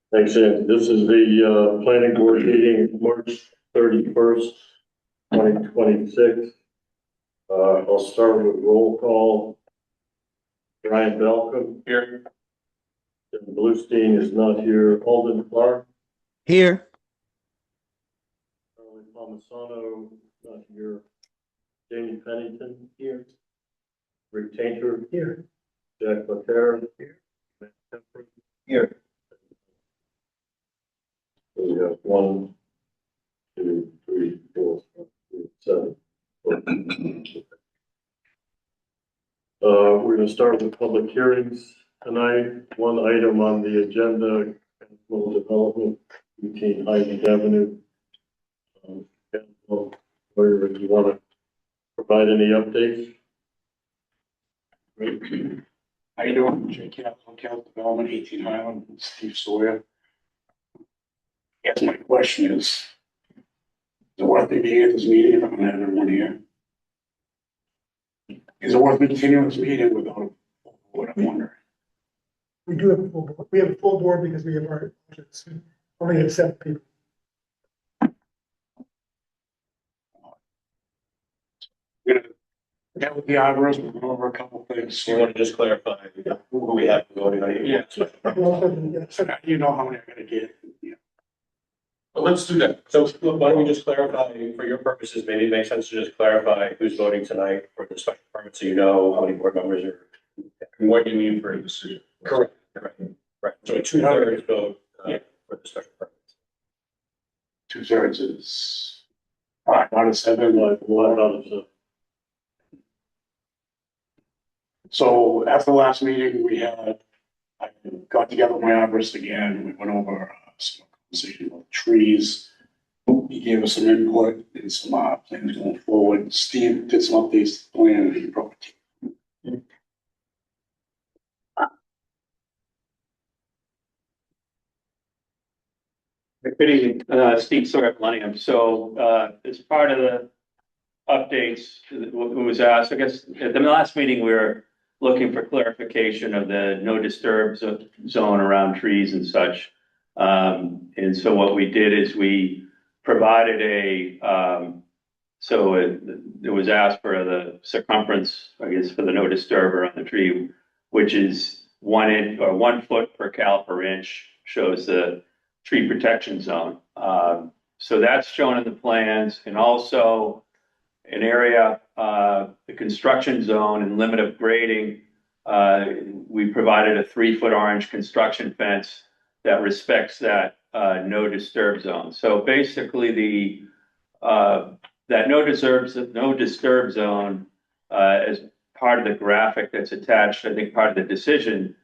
Thanks, Andy. This is the planning board meeting, March 31st, 2026. I'll start with roll call. Brian Belcom. Here. Tim Bluestein is not here. Alden Clark. Here. Charlie Palmisano, not here. Jamie Pennington. Here. Rick Tainter. Here. Jack Laterra. Here. Matt Kemper. Here. So we have 1, 2, 3, 4, 5, 6, 7. We're going to start with public hearings tonight. One item on the agenda, capital development, 18 Highland Avenue. Where do you want to provide any updates? Great. How you doing? Jake Capital Development, 18 Highland, Steve Sawyer. Yes, my question is it worth me being at this meeting if I'm gonna have everyone here? Is it worth me continuing this meeting without what I'm wondering? We do have a full board. We have a full board because we have our budgets. We only have 7 people. We're gonna get with the arborist, we'll go over a couple things. So you want to just clarify who we have voting on? Yeah. So now you know how many I'm gonna get. Yeah. Well, let's do that. So why don't we just clarify, for your purposes, maybe it makes sense to just clarify who's voting tonight for the special permit, so you know how many board members are. And what do you mean for a decision? Correct. Right. So 2/3 vote for the special permit. 2/3 is 5 out of 7. One out of 7. So after the last meeting, I got together with my arborist again. We went over some conversation about trees. He gave us some input and some plans going forward. Steve did some updates to the plan and he brought it. Good evening, Steve Sawyer at Millennium. So, as part of the updates, what was asked, I guess, at the last meeting, we were looking for clarification of the no disturb zone around trees and such. And so what we did is we provided it was asked for the circumference, I guess, for the no disturb around the tree, which is 1 inch or 1 foot per caliper inch, shows the tree protection zone. So that's shown in the plans, and also an area, the construction zone and limit of grading. We provided a 3-foot orange construction fence that respects that no disturb zone. So basically, that no disturb zone, as part of the graphic that's attached, I think part of the decision,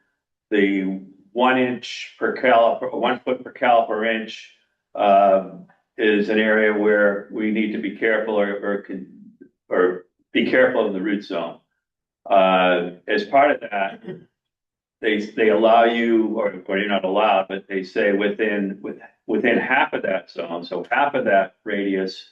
the 1 inch per caliper, 1 foot per caliper inch, is an area where we need to be careful or be careful of the root zone. As part of that, they allow you, or you're not allowed, but they say within half of that zone, so half of that radius,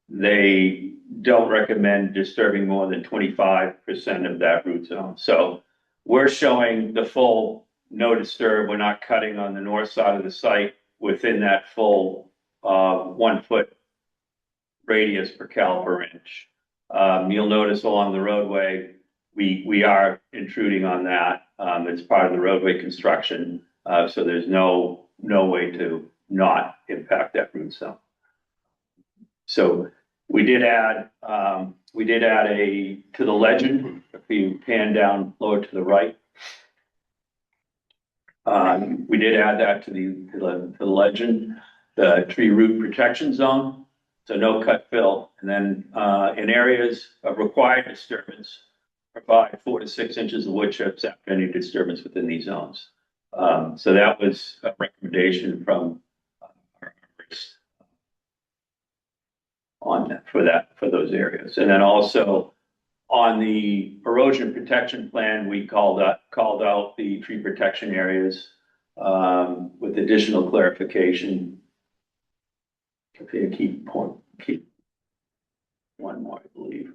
they don't recommend disturbing more than 25% of that root zone. So we're showing the full no disturb. We're not cutting on the north side of the site within that full 1 foot radius per caliper inch. You'll notice along the roadway, we are intruding on that. It's part of the roadway construction, so there's no way to not impact that root zone. So we did add to the legend. If you pan down lower to the right, we did add that to the legend, the tree root protection zone. So no cut fill, and then in areas of required disturbance, provide 4 to 6 inches of wood chips after any disturbance within these zones. So that was a recommendation from our arborist on that, for those areas. And then also on the erosion protection plan, we called out the tree protection areas with additional clarification. Okay, keep one more, I believe.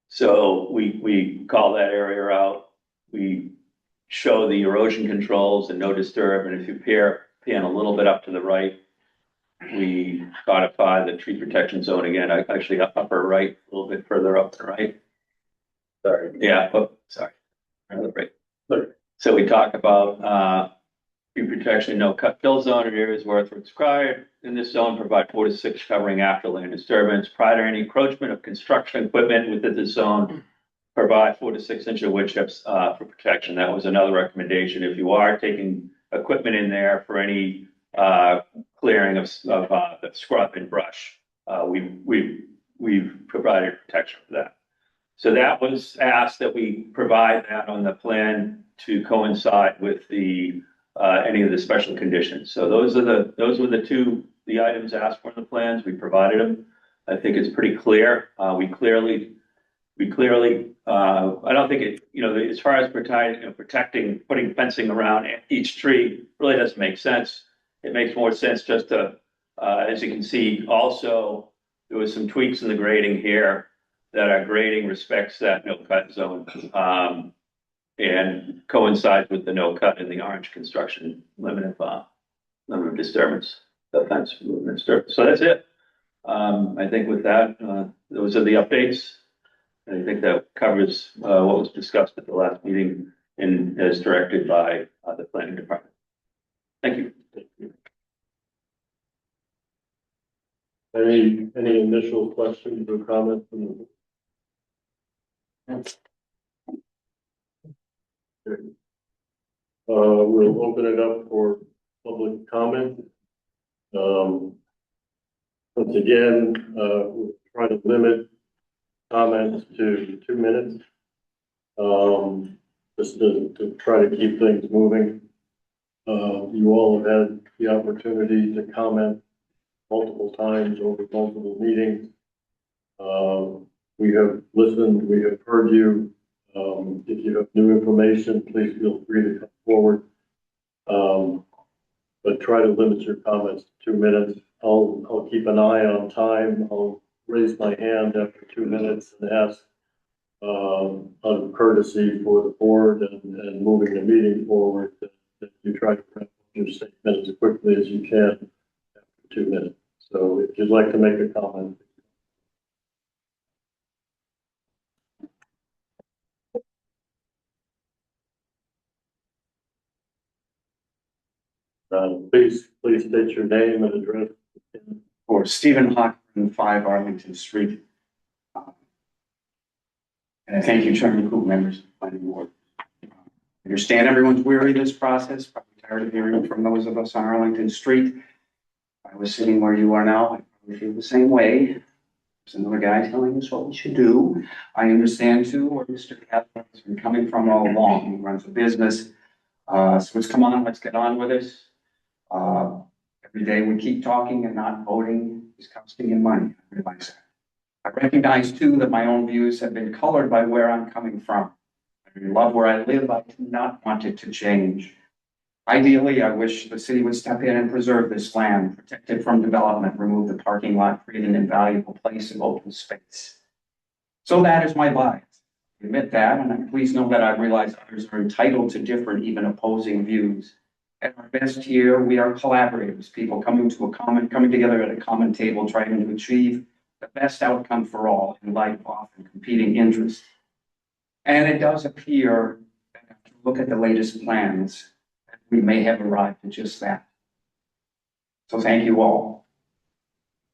So we call that area out. We show the erosion controls and no disturb, and if you pan a little bit up to the right, we codify the tree protection zone again, actually upper right, a little bit further up to the right. Sorry. Yeah, oh, sorry. Right. So we talk about, tree protection, no cut fill zone in areas where it's required. In this zone, provide 4 to 6 covering after land disturbance. Prior to any encroachment of construction equipment within the zone, provide 4 to 6 inch of wood chips, for protection. That was another recommendation. If you are taking equipment in there for any, clearing of the scrub and brush, we've provided protection for that. So that was asked that we provide that on the plan to coincide with the, any of the special conditions. So those were the items asked for in the plans. We provided them. I think it's pretty clear. We clearly, I don't think it, as far as protecting, putting fencing around each tree really doesn't make sense. It makes more sense just to, as you can see, also, there was some tweaks in the grading here that our grading respects that no cut zone, and coincides with the no cut in the orange construction limit of disturbance, the fence movement disturbance. So that's it. I think with that, those are the updates. I think that covers what was discussed at the last meeting and as directed by the planning department. Thank you. Any initial questions or comments from the? We'll open it up for public comment. Once again, we'll try to limit comments to 2 minutes. Just to try to keep things moving. You all have had the opportunity to comment multiple times over multiple meetings. We have listened, we have heard you. If you have new information, please feel free to come forward. But try to limit your comments to 2 minutes. I'll keep an eye on time. I'll raise my hand after 2 minutes and ask out of courtesy for the board and moving the meeting forward that you try to wrap up your statement as quickly as you can after 2 minutes. So if you'd like to make a comment. Please state your name and address. Or Stephen Hockman, 5 Arlington Street. And thank you, Chairman Coop, members of the planning board. I understand everyone's weary of this process, probably tired of hearing from those of us on Arlington Street. If I was sitting where you are now, I probably feel the same way. There's another guy telling us what we should do. I understand too where Mr. Kaplan has been coming from all along. He runs a business. So let's come on, let's get on with this. Every day we keep talking and not voting is costing you money. I realize that. I recognize too that my own views have been colored by where I'm coming from. I love where I live. I do not want it to change. Ideally, I wish the city would step in and preserve this land, protect it from development, remove the parking lot, create an invaluable place of open space. So that is my bias. I admit that, and please know that I realize others are entitled to different, even opposing views. At our best here, we are collaborators, people coming together at a common table, trying to achieve the best outcome for all in light of often competing interests. And it does appear that if you look at the latest plans, that we may have arrived at just that. So thank you all.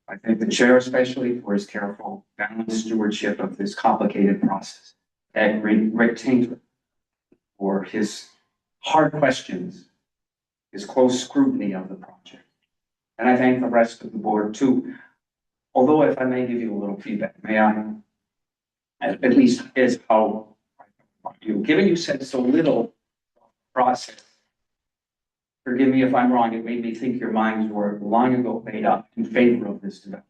I thank the chair especially for his careful, balanced stewardship of this complicated process. And Rick Tainter for his hard questions, his close scrutiny of the project. And I thank the rest of the board too. Although if I may give you a little feedback, may I? At least is how I thought you. Given you said so little process, forgive me if I'm wrong, it made me think your minds were long ago made up in favor of this development.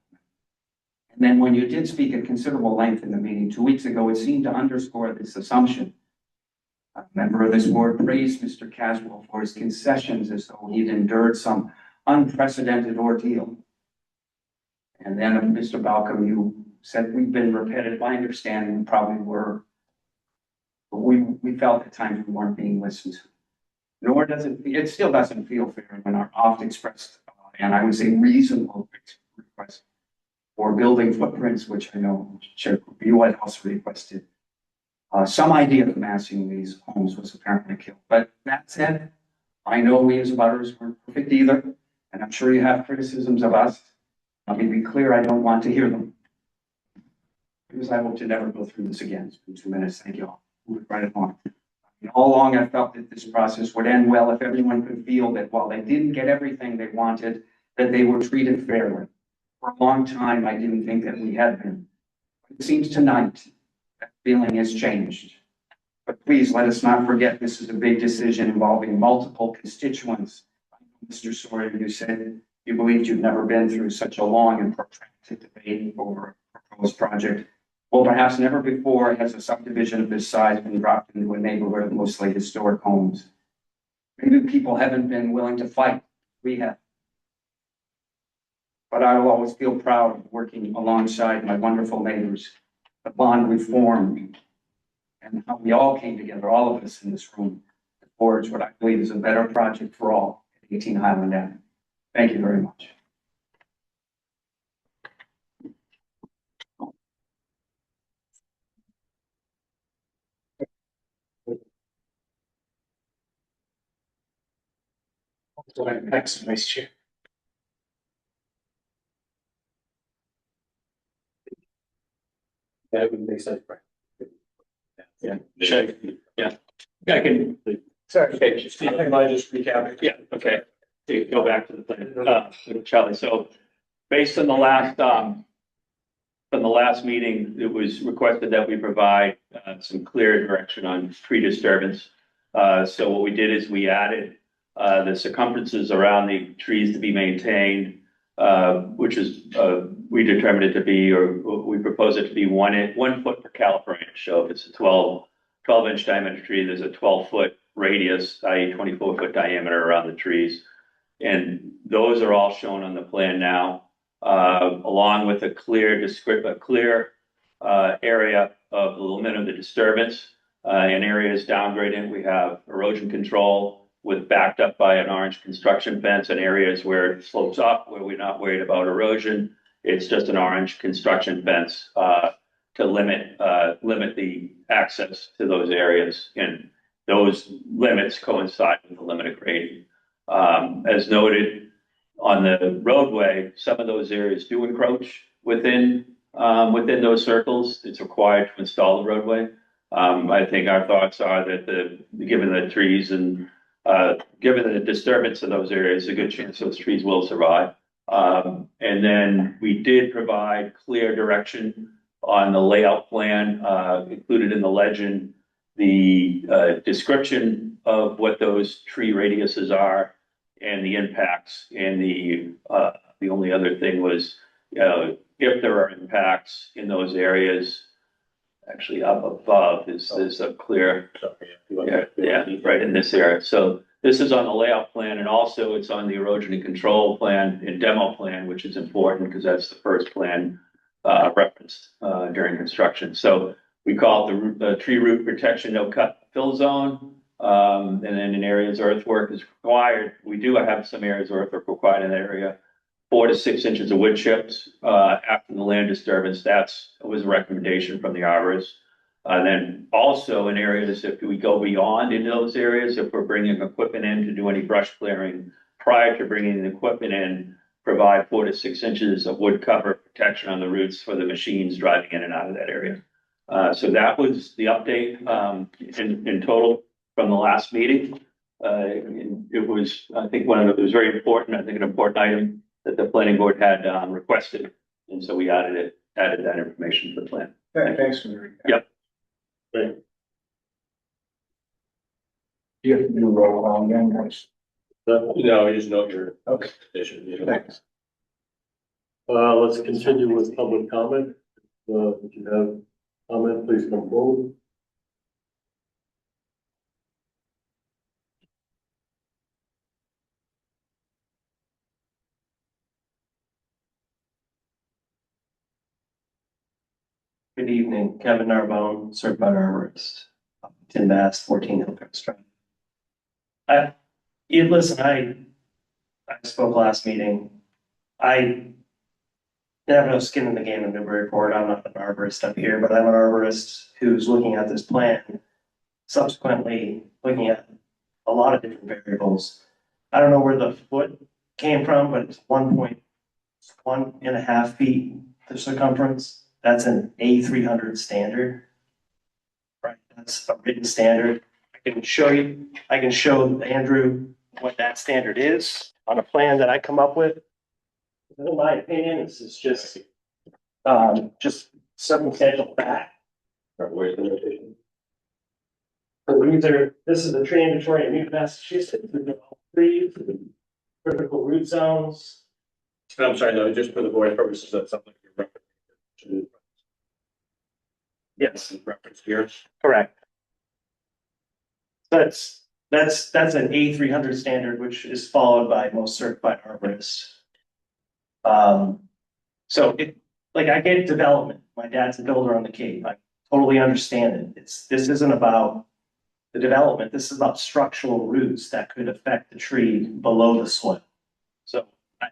And then when you did speak at considerable length in the meeting 2 weeks ago, it seemed to underscore this assumption. A member of this board praised Mr. Caswell for his concessions as though he'd endured some unprecedented ordeal. And then Mr. Balcom, you said we've been repetitive. I understand we probably were But we felt at times we weren't being listened to. Nor does it still doesn't feel fair when our oft expressed, and I would say reasonable request for building footprints, which I know Chair, you had also requested. Some idea of massing these homes was apparently killed. But that said, I know we as abutters weren't perfect either, and I'm sure you have criticisms of us. Let me be clear, I don't want to hear them. Because I hope to never go through this again. It's been 2 minutes, thank you all. Move it right along. All along, I felt that this process would end well if everyone could feel that while they didn't get everything they wanted, that they were treated fairly. For a long time, I didn't think that we had been. It seems tonight that feeling has changed. But please let us not forget this is a big decision involving multiple constituents. Mr. Sawyer, you said you believed you've never been through such a long and protracted debate over a proposed project. Well, perhaps never before has a subdivision of this size been dropped into a neighborhood of mostly historic homes. Maybe people haven't been willing to fight. We have. But I will always feel proud of working alongside my wonderful neighbors, the bond we formed, and how we all came together, all of us in this room, to forge what I believe is a better project for all at 18 Highland Avenue. Thank you very much. Next, Vice Chair. That would make sense, right? Yeah, sure. Yeah, I can, Sorry. okay, Can I just recap it? yeah, okay. Go back to the plan, Charlie. So based on the last, from the last meeting, it was requested that we provide some clear direction on tree disturbance. So what we did is we added the circumferences around the trees to be maintained, which is, we determined it to be, or we propose it to be 1 foot per caliper inch. So if it's a 12-inch diameter tree, there's a 12-foot radius, i.e. 24-foot diameter around the trees. And those are all shown on the plan now, along with a clear area of the limit of the disturbance. In areas downgraded, we have erosion control with backed up by an orange construction fence, and areas where it slopes up, where we're not worried about erosion. It's just an orange construction fence to limit the access to those areas. And those limits coincide with the limit of grading. As noted on the roadway, some of those areas do encroach within those circles. It's required to install the roadway. I think our thoughts are that given the trees and given the disturbance of those areas, a good chance those trees will survive. And then we did provide clear direction on the layout plan, included in the legend, the description of what those tree radiuses are and the impacts. And the only other thing was, if there are impacts in those areas, actually up above is a clear, yeah, right in this area. So this is on the layout plan, and also it's on the erosion and control plan and demo plan, which is important because that's the first plan referenced during construction. So we call it the tree root protection no cut fill zone. And then in areas earthwork is required, we do have some areas earthwork required in that area. 4 to 6 inches of wood chips after the land disturbance. That was a recommendation from the arborist. Then also in areas, if we go beyond into those areas, if we're bringing equipment in to do any brush clearing, prior to bringing the equipment in, provide 4 to 6 inches of wood cover protection on the roots for the machines driving in and out of that area. So that was the update in total from the last meeting. It was, I think, it was very important. I think an important item that the planning board had requested, and so we added that information to the plan. Thanks for the recap. Yep. Great. You have to do a roll call again, guys. No, you just note your Okay. position. Thanks. Let's continue with public comment. If you have comment, please come forward. Good evening, Kevin Narbone, certified arborist. Arlington, Mass, 14 Hillcrest Drive. Listen, I spoke last meeting. I have no skin in the game in Newburyport. I'm not an arborist up here, but I'm an arborist who's looking at this plan, subsequently looking at a lot of different variables. I don't know where the foot came from, but it's 1.5 feet the circumference. That's an A300 standard. Right, that's a written standard. I can show Andrew what that standard is on a plan that I come up with. In my opinion, this is just circumstantial fact. Where's the notation? This is the tree inventory in New Massachusetts. Trees, critical root zones. I'm sorry, no, just for the board purposes, that's something you're referencing. Yes, Reference here. correct. That's an A300 standard, which is followed by most certified arborists. So I get development. My dad's a builder on the Cape. I totally understand it. This isn't about the development. This is about structural roots that could affect the tree below the soil. So I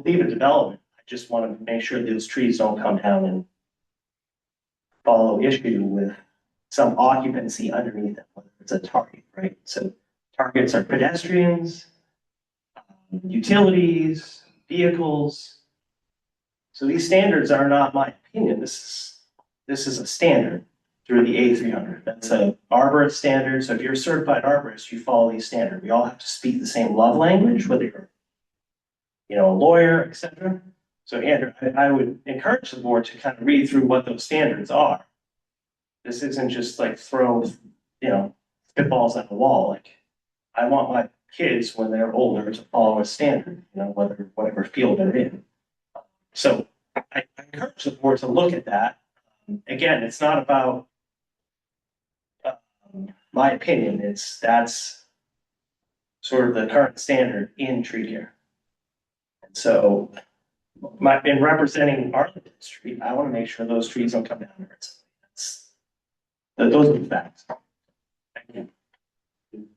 believe in development. I just want to make sure those trees don't come down and follow issue with some occupancy underneath it, whether it's a target, right? So targets are pedestrians, utilities, vehicles. So these standards are not my opinion. This is a standard through the A300. That's a arborist standard. So if you're a certified arborist, you follow these standards. We all have to speak the same love language, whether you're, a lawyer, etc. So Andrew, I would encourage the board to kind of read through what those standards are. This isn't just like throw, spitballs at the wall. Like, I want my kids when they're older to follow a standard, whatever field they're in. So I encourage the board to look at that. Again, it's not about my opinion. That's sort of the current standard in tree care. And so in representing Arlington Street, I want to make sure those trees don't come down and hurt somebody. Those are the facts. Thank you.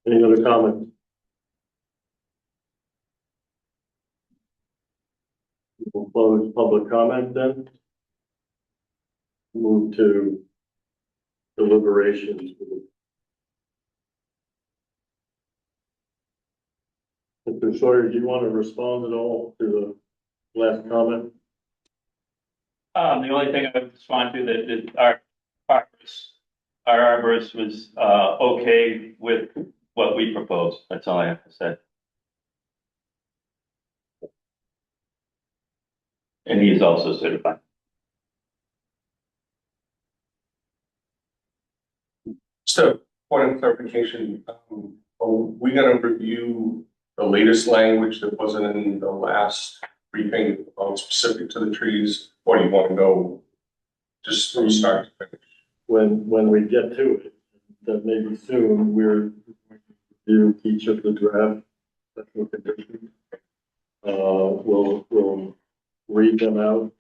Any other comments? We'll close public comment then. Move to deliberations. Mr. Sawyer, do you want to respond at all to the last comment? The only thing I would respond to that our arborist was, okay with what we proposed. That's all I have to say. And he is also certified. So, point of clarification, are we gonna review the latest language that wasn't in the last briefing specific to the trees? Or do you want to go just from start to finish? When we get to it, that may be soon, we're going to review each of the draft special conditions. We'll read them out.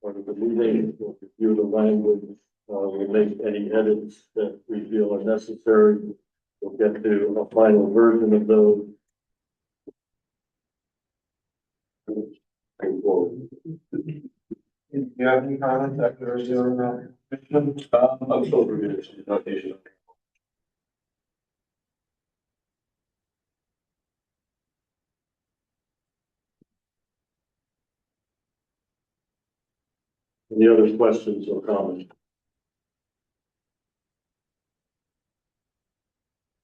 Part of the meeting, we'll review the language, we'll make any edits that we feel are necessary. We'll get to a final version of those. Going forward. Do you have any comments after reviewing that? I'm still reviewing this notation. Any other questions or comments?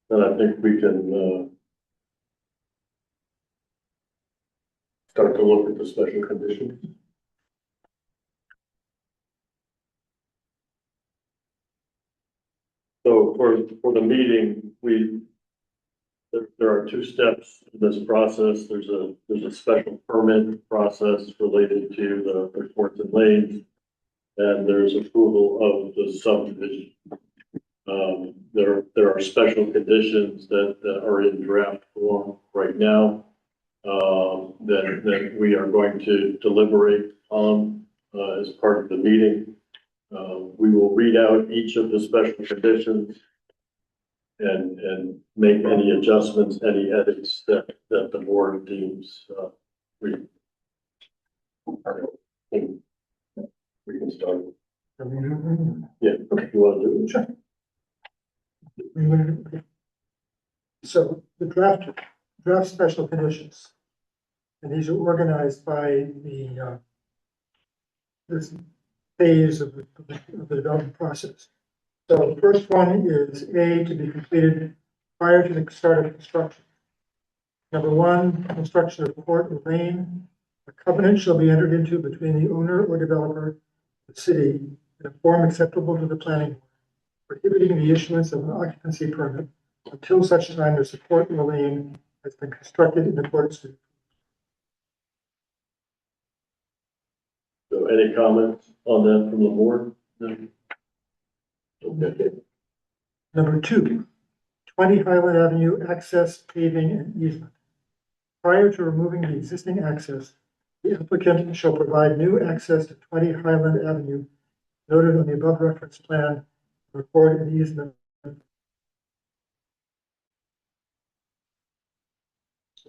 Then I think we can start to look at the special conditions. So for the meeting, there are two steps in this process. There's a special permit process related to the courts and lanes, and there's approval of the subdivision. There are special conditions that are in draft form right now. that we are going to deliberate on, as part of the meeting. We will read out each of the special conditions and make any adjustments, any edits that the board deems, we can start. Yeah, okay, you want to do it? Sure. So the draft special conditions. And these are organized by the, this phase of the development process. So the first one is A, to be completed prior to the start of construction. Number one, construction of court or lane. A covenant shall be entered into between the owner or developer, the city, in a form acceptable to the planning board, prohibiting the issuance of an occupancy permit until such time as the court or lane has been constructed in accordance with. So any comments on that from the board? No? Okay. Number two, 20 Highland Avenue access, paving, and easement. Prior to removing the existing access, the applicant shall provide new access to 20 Highland Avenue noted on the above reference plan, record an easement.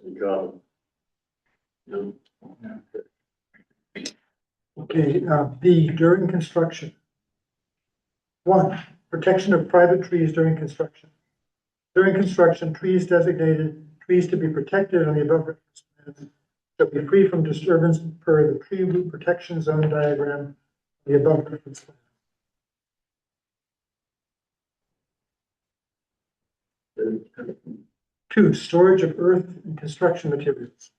Any comments? No? Okay, B, during construction. One, protection of private trees during construction. During construction, trees designated trees to be protected on the above reference plans shall be free from disturbance per the tree root protection zone diagram, the above reference plan. Two, storage of earth and construction materials.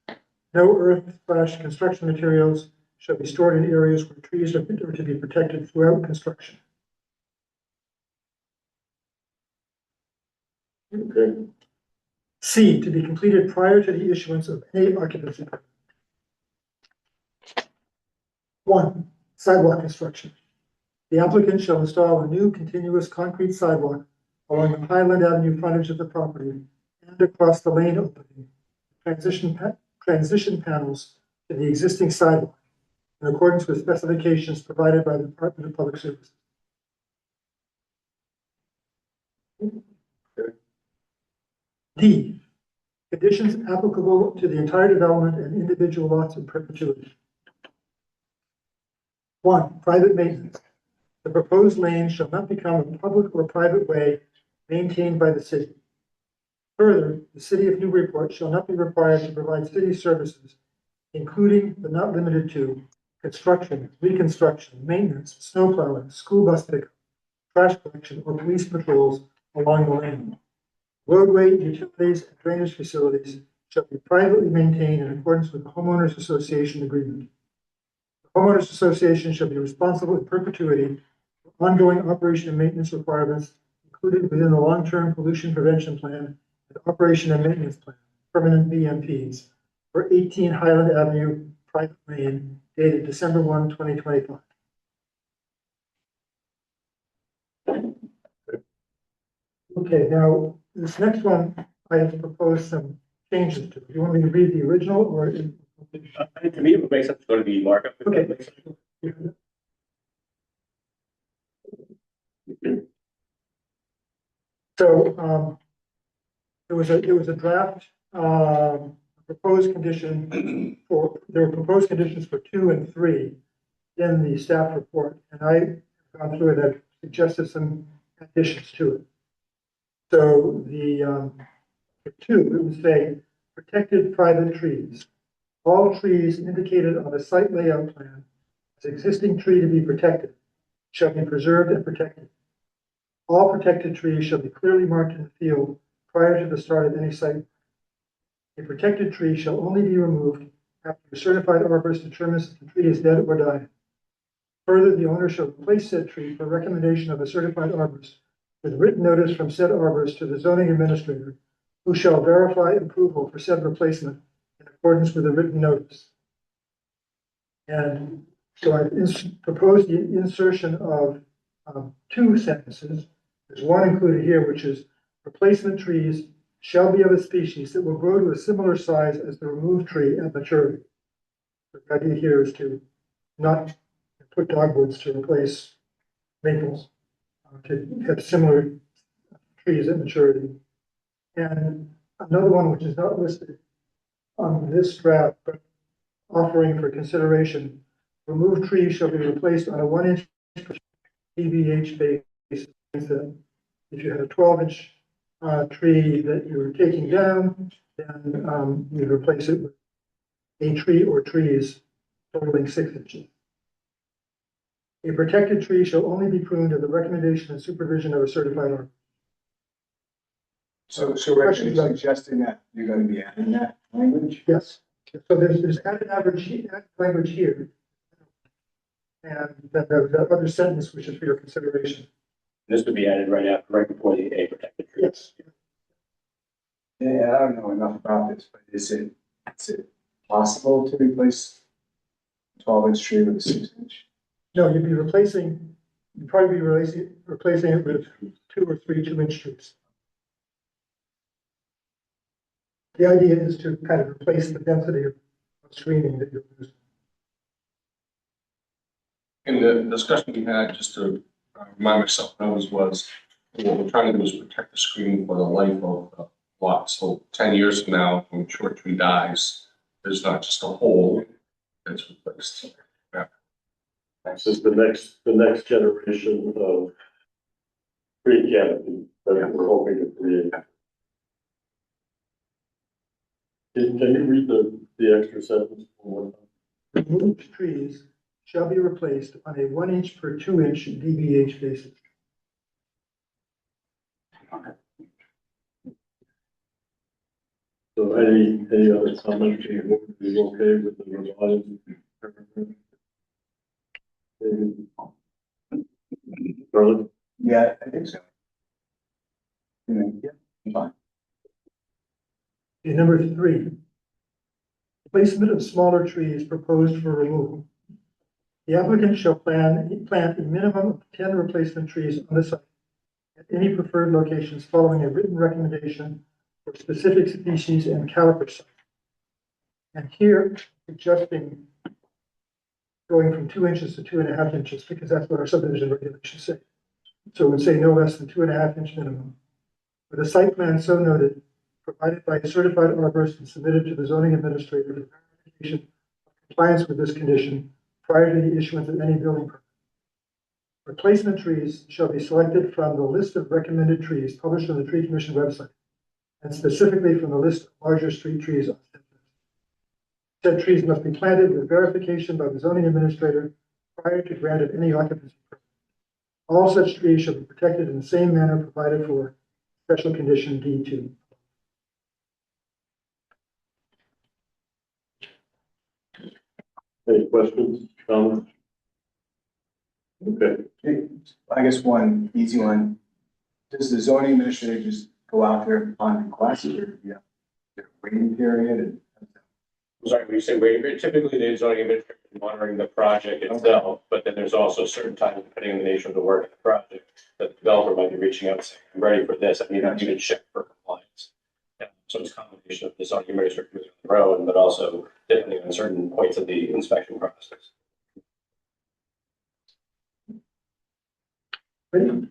No earth/construction materials shall be stored in areas where trees are to be protected throughout construction. Okay. C, to be completed prior to the issuance of any occupancy permit. One, sidewalk construction. The applicant shall install a new continuous concrete sidewalk along the Highland Avenue frontage of the property and across the lane opening, transition panels to the existing sidewalk in accordance with specifications provided by the Department of Public Services. D, conditions applicable to the entire development and individual lots in perpetuity. One, private maintenance. The proposed lane shall not become a public or private way maintained by the city. Further, the city of Newburyport shall not be required to provide city services, including but not limited to construction, reconstruction, maintenance, snow plowing, school bus pickup, trash collection, or police patrols along the lane. Roadway, utilities, and drainage facilities shall be privately maintained in accordance with the homeowners association agreement. The homeowners association shall be responsible in perpetuity for ongoing operation and maintenance requirements included within the long-term pollution prevention plan and operation and maintenance plan, permanent BMPs, for 18 Highland Avenue, private lane, dated December 1, 2025. Okay, now this next one, I have proposed some changes to. Do you want me to read the original or? To me, it would make sense to go to the markup. if that Okay. makes sense. So, there was a draft, proposed condition there were proposed conditions for 2 and 3 in the staff report, and I gone through it and suggested some additions to it. So for 2, it would say protected private trees. All trees indicated on the site layout plan as existing tree to be protected shall be preserved and protected. All protected trees shall be clearly marked in the field prior to the start of any site. A protected tree shall only be removed after a certified arborist determines that the tree is dead or dying. Further, the owner shall replace said tree for recommendation of a certified arborist with written notice from said arborist to the zoning administrator, who shall verify approval for said replacement in accordance with the written notice. And so I've proposed the insertion of 2 sentences. There's one included here, which is replacement trees shall be of a species that will grow to a similar size as the removed tree at maturity. The idea here is to not put dogwoods to replace maples, to have similar trees at maturity. And another one which is not listed on this draft, but offering for consideration, removed trees shall be replaced on a 1 inch DBH basis. If you had a 12-inch tree that you were taking down, then you'd replace it with a tree or trees totaling 6 inches. A protected tree shall only be pruned at the recommendation and supervision of a certified arborist. So we're actually suggesting that you're gonna be adding that language? Yes, so there's added language here. And then there's that other sentence which is for your consideration. This would be added right before the A protected tree. Yes. Yeah, I don't know enough about this, but is it possible to replace 12-inch tree with a 6-inch? No, you'd probably be replacing it with 2 or 3 2-inch trees. The idea is to kind of replace the density of screening that you're using. In the discussion we had, just to remind myself, was what we're trying to do is protect the screening for the life of the lot. So 10 years from now, when a short tree dies, there's not just a hole that's replaced. This is the next generation of tree canopy that we're hoping to create. Can you read the extra sentence one more time? Removed trees shall be replaced on a 1 inch per 2 inch DBH basis. So any other comments? You would be okay with the revised? Charlie? Yeah, I think so. Yeah, fine. Okay, number 3, placement of smaller trees proposed for removal. The applicant shall plant a minimum of 10 replacement trees on the site at any preferred locations following a written recommendation for specific species and caliper size. And here, suggesting going from 2 inches to 2.5 inches, because that's what our subdivision regulations say. So it would say no less than 2.5 inch minimum. With a site plan so noted, provided by a certified arborist and submitted to the zoning administrator for verification of compliance with this condition prior to the issuance of any building permit. Replacement trees shall be selected from the list of recommended trees published on the Tree Commission website, and specifically from the list of larger street trees on said list. Said trees must be planted with verification by the zoning administrator prior to grant of any occupancy permit. All such trees shall be protected in the same manner provided for special condition D2. Any questions, comments? Okay, I guess one easy one. Does the zoning administrator just go out there upon request, or yeah, their waiting period? And Sorry, when you say waiver, typically the zoning administrator is monitoring the project itself, but then there's also certain times, depending on the nature of the work of the project, that the developer might be reaching out and saying, I'm ready for this, I need to even check for compliance. Yeah, so it's a combination of the zoning administrator moving on their own, but also depending on certain points of the inspection process. Ready?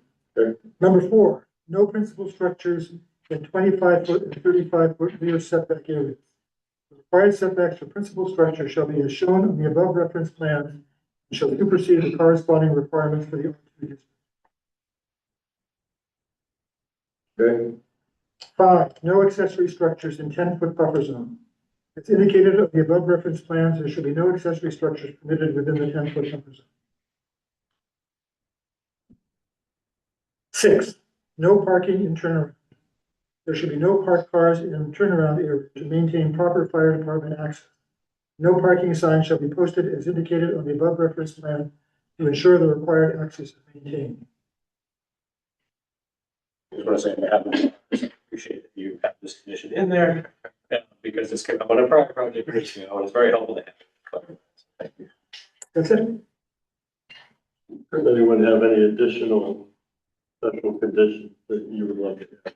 Number 4, no principal structures in 25-foot and 35-foot rear setback areas. The required setbacks for principal structure shall be as shown on the above reference plans and shall supersede the corresponding requirements for the R2 district. okay, 5, no accessory structures in 10-foot buffer zone. As indicated on the above reference plans, there should be no accessory structures permitted within the 10-foot buffer zone. 6, no parking in turnaround. There should be no parked cars in turnaround area to maintain proper fire department access. No parking sign shall be posted as indicated on the above reference plan to ensure the required access is maintained. I just want to say, I appreciate that you have this condition in there, because it's come up on a prior project, and it's very helpful to have. Thank you. That's it. does anyone have any additional special conditions that you would like to have?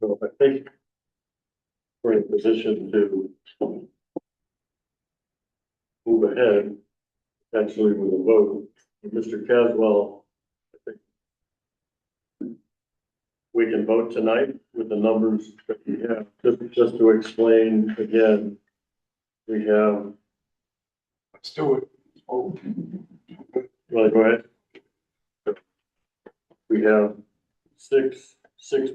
So I think we're in a position to move ahead, actually with a vote. Mr. Caswell, I think we can vote tonight with the numbers that we have. Just to explain again, we have, Let's do it. Oh, well, go ahead. We have six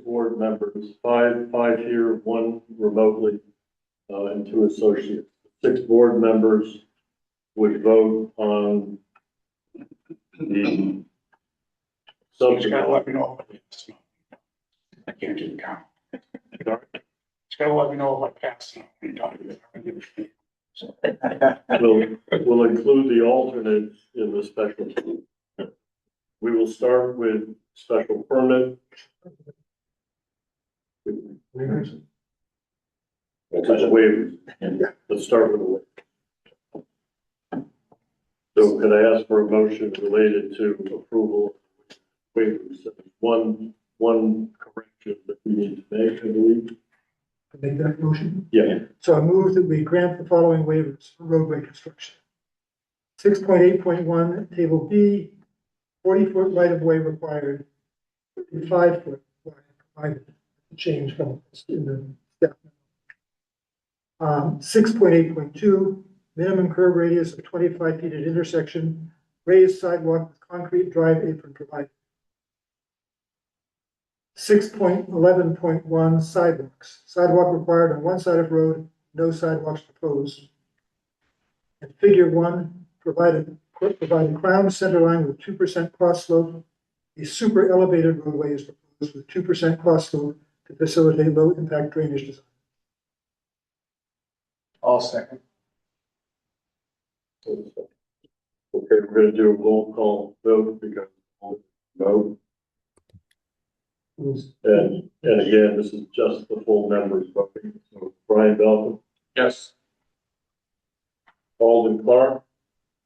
board members, five here, one remotely, and two associates. 6 board members would vote on the so just gotta subject. let me know if it's not. I can't keep count. Just gotta let me know if I pass. We'll include the alternates in the special. We will start with special permit. Waivers. Waivers. Let's start with the waiver. So could I ask for a motion related to approval of waivers? One correction that we need to make, I believe. Make that motion. Yeah. So I move that we grant the following waivers for roadway construction. 6.8.1, table B, 40-foot right-of-way required, 55-foot wide provided, change from in the step. 6.8.2, minimum curb radius of 25 feet at intersection, raised sidewalk with concrete drive apron provided. 6.11.1, sidewalks. Sidewalk required on one side of road, no sidewalks proposed. And figure 1, provided crown center line with 2% cross slope. A super elevated roadway is proposed with 2% cross slope to facilitate low impact drainage design. All second. Okay, we're gonna do a roll call vote because vote. And again, this is just the full members voting. So Brian Belton, Yes. Alden Clark,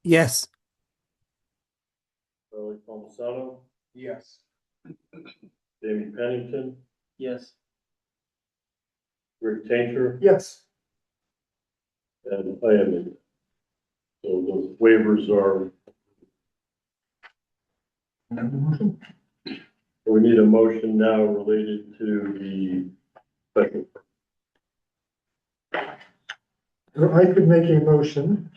Yes. Charlie Palmisano, Yes. Jamie Pennington, Yes. Rick Tainter, Yes. and I am in. So those waivers are, we need a motion now related to the special. So I could make a motion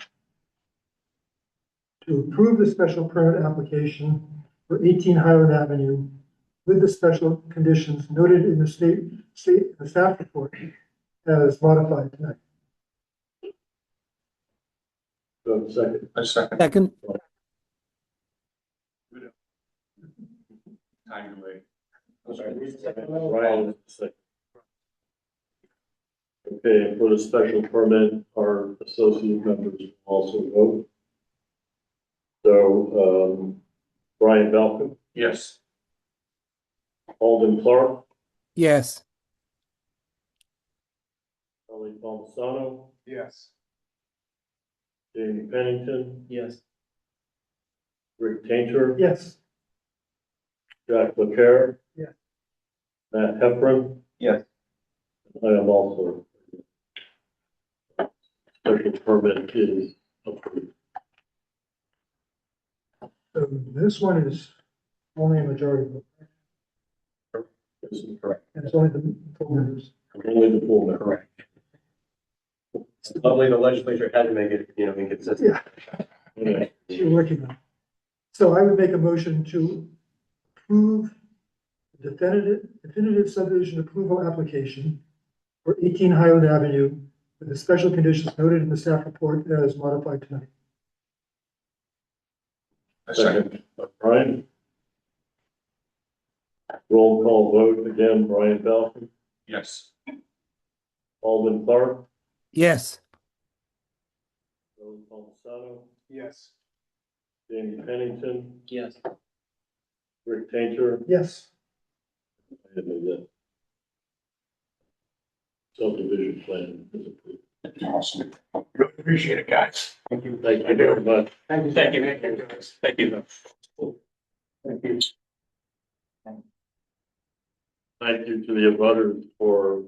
to approve the special permit application for 18 Highland Avenue with the special conditions noted in the the staff report as modified tonight. So second. A second. Second. Time to wait. I'm sorry, Brian is the second. Okay, and for the special permit, our associate members will also vote. So, Brian Belkin, Yes. Alden Clark, Yes. Charlie Palmisano, Yes. Jamie Pennington, Yes. Rick Tainter, Yes. Jack LaCare. Yes. Matt Heffron. Yes. I am also. Special permit is approved. So this one is only a majority vote, This is correct. and it's only the full members. Only the full member. Correct. It's lovely the legislature had to make it, inconsistent. Yeah. Okay. You're working on it. So I would make a motion to approve the definitive subdivision approval application for 18 Highland Avenue with the special conditions noted in the staff report as modified tonight. A second. Second, Brian. Roll call vote again, Brian Belkin, Yes. Alden Clark, Yes. Charlie Palmisano, Yes. Jamie Pennington, Yes. Rick Tainter, Yes. and subdivision plan is approved. Awesome. Really appreciate it, guys. Thank you very much. Thank you. Thank you. Thank you. Thank you. thank you to the abutters for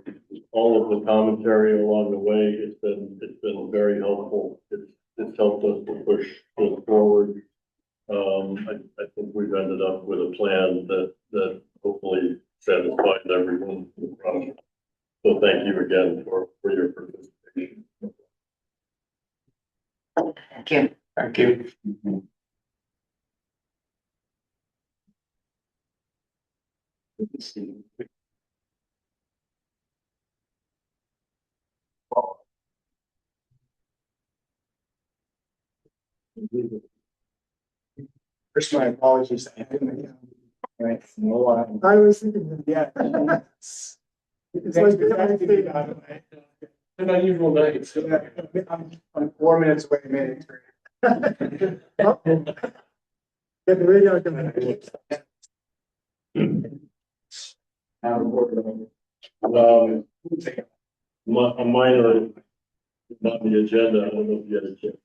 all of the commentary along the way. It's been very helpful. It's helped us to push this forward. I think we've ended up with a plan that hopefully satisfies everyone in the project. So thank you again for your participation. Thank you. Thank you. First, my apologies. I had my, right, no, I was thinking that, yeah. it's like the kind of thing, An unusual night. I'm 4 minutes away, maybe. get the radio going. A minor on the agenda, I don't know if you had a chance.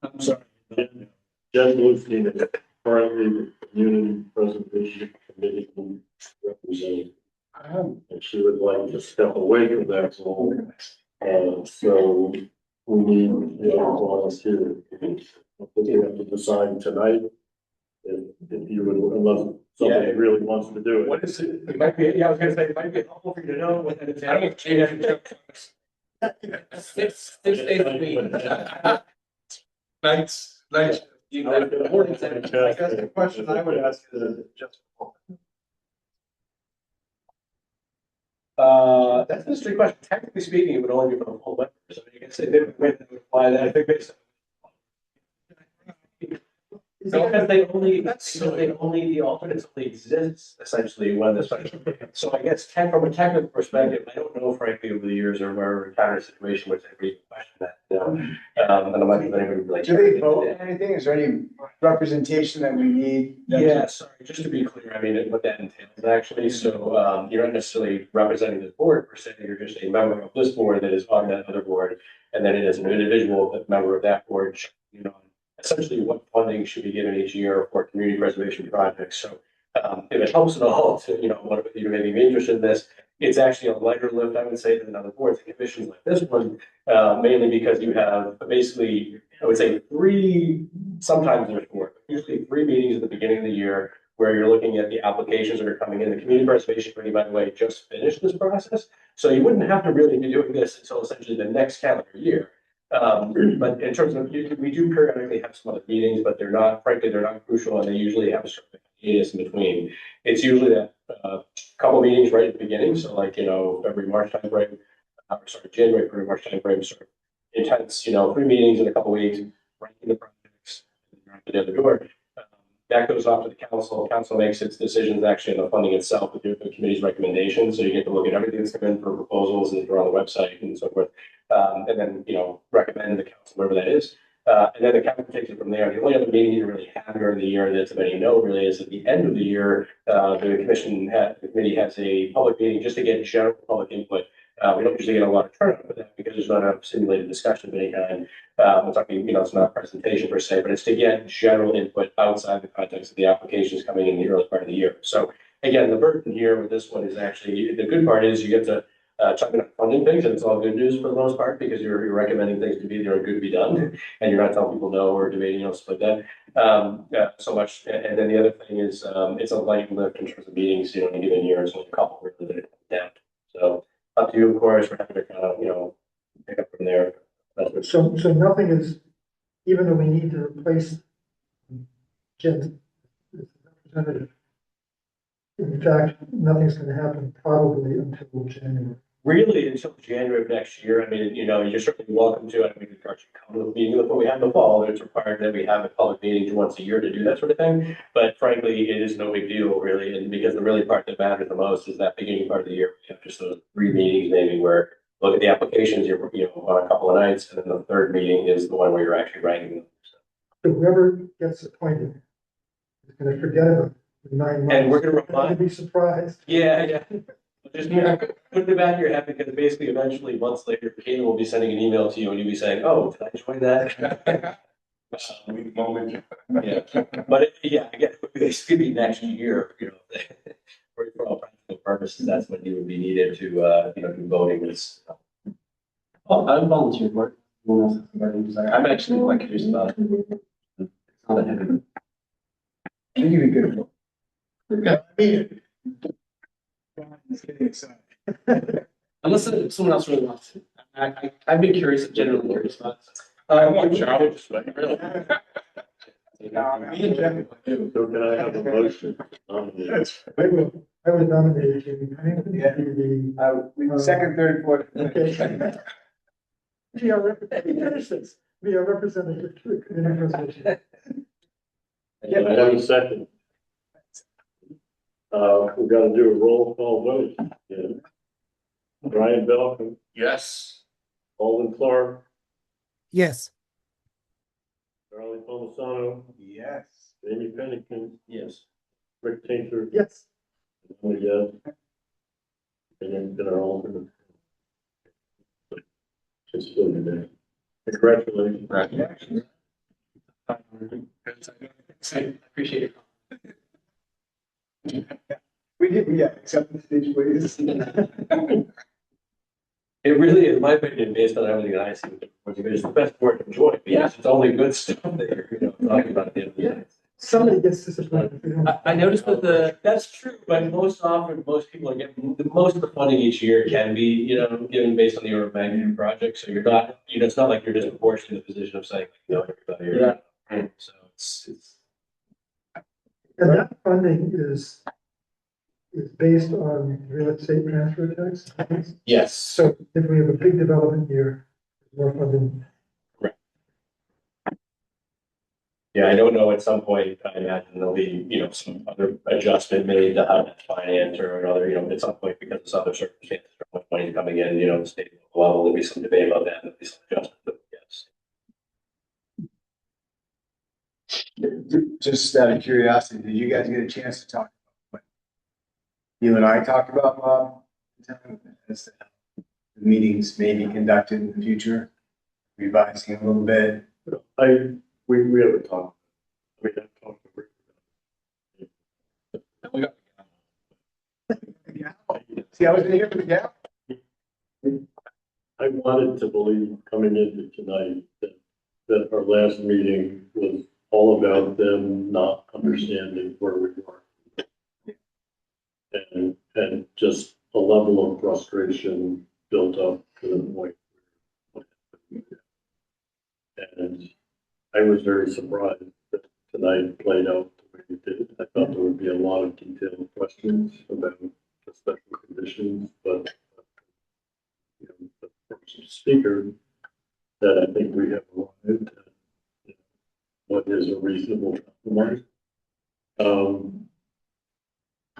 I'm sorry. Jen Bluestein is currently the Community Preservation Committee representative. And she would like to step away from that role. So we need, volunteer. I think we have to decide tonight if you would, unless somebody really wants to do it. What is it? It might be, yeah, I was gonna say, it might be helpful for you to know what that is. I don't know if Kate has a Six days a week. Nice. You know, the morning time. I guess the question I would ask is just. That's a straight question. Technically speaking, it would only be for the whole members. I mean, I guess they didn't apply that. I think based because the alternates only exists essentially when the special. So I guess from a technical perspective, I don't know frankly over the years or where we encountered a situation which everybody question that, and I'm not sure that anybody really. Do they vote on anything? Is there any representation that we need? Yeah, sorry, just to be clear, I mean, what that entails actually, so, you're not necessarily representing this board per se, you're just a member of this board that is on that other board. And then it is an individual member of that board, you know, essentially what funding should be given each year for community preservation projects. So, if it helps at all to, one of you maybe be interested in this, it's actually a lighter lift, I would say, than other boards and commissions like this one, mainly because you have basically, I would say sometimes there's four, but usually 3 meetings at the beginning of the year where you're looking at the applications that are coming in. The community preservation committee, by the way, just finished this process. So you wouldn't have to really be doing this until essentially the next calendar year. But in terms of, we do periodically have some other meetings, but frankly, they're not crucial, and they usually have a sort of hiatus in between. It's usually that couple meetings right at the beginning, so like, February, March timeframe, January, February, March timeframe, sort of intense, 3 meetings in a couple weeks, ranking the projects, and you're out the other door. That goes off to the council. Council makes its decisions actually on the funding itself with the committee's recommendations. So you get to look at everything that's come in for proposals and they're on the website and so forth. And then, recommend to the council wherever that is. And then the council takes it from there. The only other meeting you really have during the year that's of any note really is at the end of the year, the committee has a public meeting just to get general public input. We don't usually get a lot of turnout for that because there's not a simulated discussion of any kind. I'm talking, it's not a presentation per se, but it's to get general input outside the context of the applications coming in the early part of the year. So again, the burden here with this one is actually, the good part is you get to talk about funding things, and it's all good news for the most part because you're recommending things to be there and good to be done, and you're not telling people no or debating, stuff like that. So much. And then the other thing is, it's a light lift in terms of meetings, in a given year. It's only a couple really that it down. So up to you, of course. We're happy to kind of, pick up from there. So nothing is, even though we need to replace Jen's representative, in fact, nothing's gonna happen probably until January. Really, until January of next year. I mean, you're certainly welcome to. I mean, you come to the meeting before we have the fall. It's required that we have a public meeting once a year to do that sort of thing. But frankly, it is no big deal, really. And because the really part that matters the most is that beginning part of the year. We have just those 3 meetings maybe where look at the applications, on a couple of nights, and then the third meeting is the one where you're actually ranking them. So whoever gets appointed is gonna forget about it in 9 months. And we're gonna They're gonna be surprised. Yeah. Just put it in the back of your head because basically eventually months later, Kayla will be sending an email to you and you'll be saying, oh, did I join that? Sweet moment. Yeah, but again, this could be next year, for all practical purposes, that's when you would be needed to, do voting this. I'm volunteering for it. I'm actually quite curious about it. I think you'd be good. I mean. It's getting excited. Unless someone else really wants to. I've been curious, generally curious about. I want Charles, really. Me and Jeff. So can I have a motion on this? I would nominate you. I think Yeah. Second, third, fourth. Okay. Be our representative, be our representative to the community presentation. I have a second. We've got to do a roll call vote. Yeah. Brian Belkin, Yes. Alden Clark, Yes. Charlie Palmisano, Yes. Jamie Pennington, Yes. Rick Tinker, Yes. I'm a yes. And then our alternate. Just still today. Congratulations. I appreciate it. We did, yeah, accept the stage, please. It really, in my opinion, based on everything that I see, it's the best work to enjoy. But yes, it's only good stuff that you're, talking about at the end of the day. Somebody gets disappointed if we don't. I noticed that That's true, but most often, most people are getting, most of the funding each year can be, given based on the order of magnitude of project. So you're not, it's not like you're disproportionate in the position of saying, everybody. Yeah. So it's. And that funding is based on real estate transfer tax. Yes. So if we have a big development year, more funding. Yeah, I don't know, at some point, I imagine there'll be, some other adjustment made to how that's financed or another, at some point, because of some other circumstances, or when money's coming in, the state level, there'll be some debate about that, there'll be some adjustment, but yes. Just out of curiosity, did you guys get a chance to talk about what you and I talked about, Bob? As to how the meetings may be conducted in the future, revising a little bit. We haven't talked. We haven't talked. See, I was in here for the gap. I wanted to believe coming into tonight that our last meeting was all about them not understanding where we were. And just a level of frustration built up to the point. And I was very surprised that tonight played out the way it did. I thought there would be a lot of detailed questions about the special conditions, but the first speaker that I think we have arrived at what is a reasonable compromise.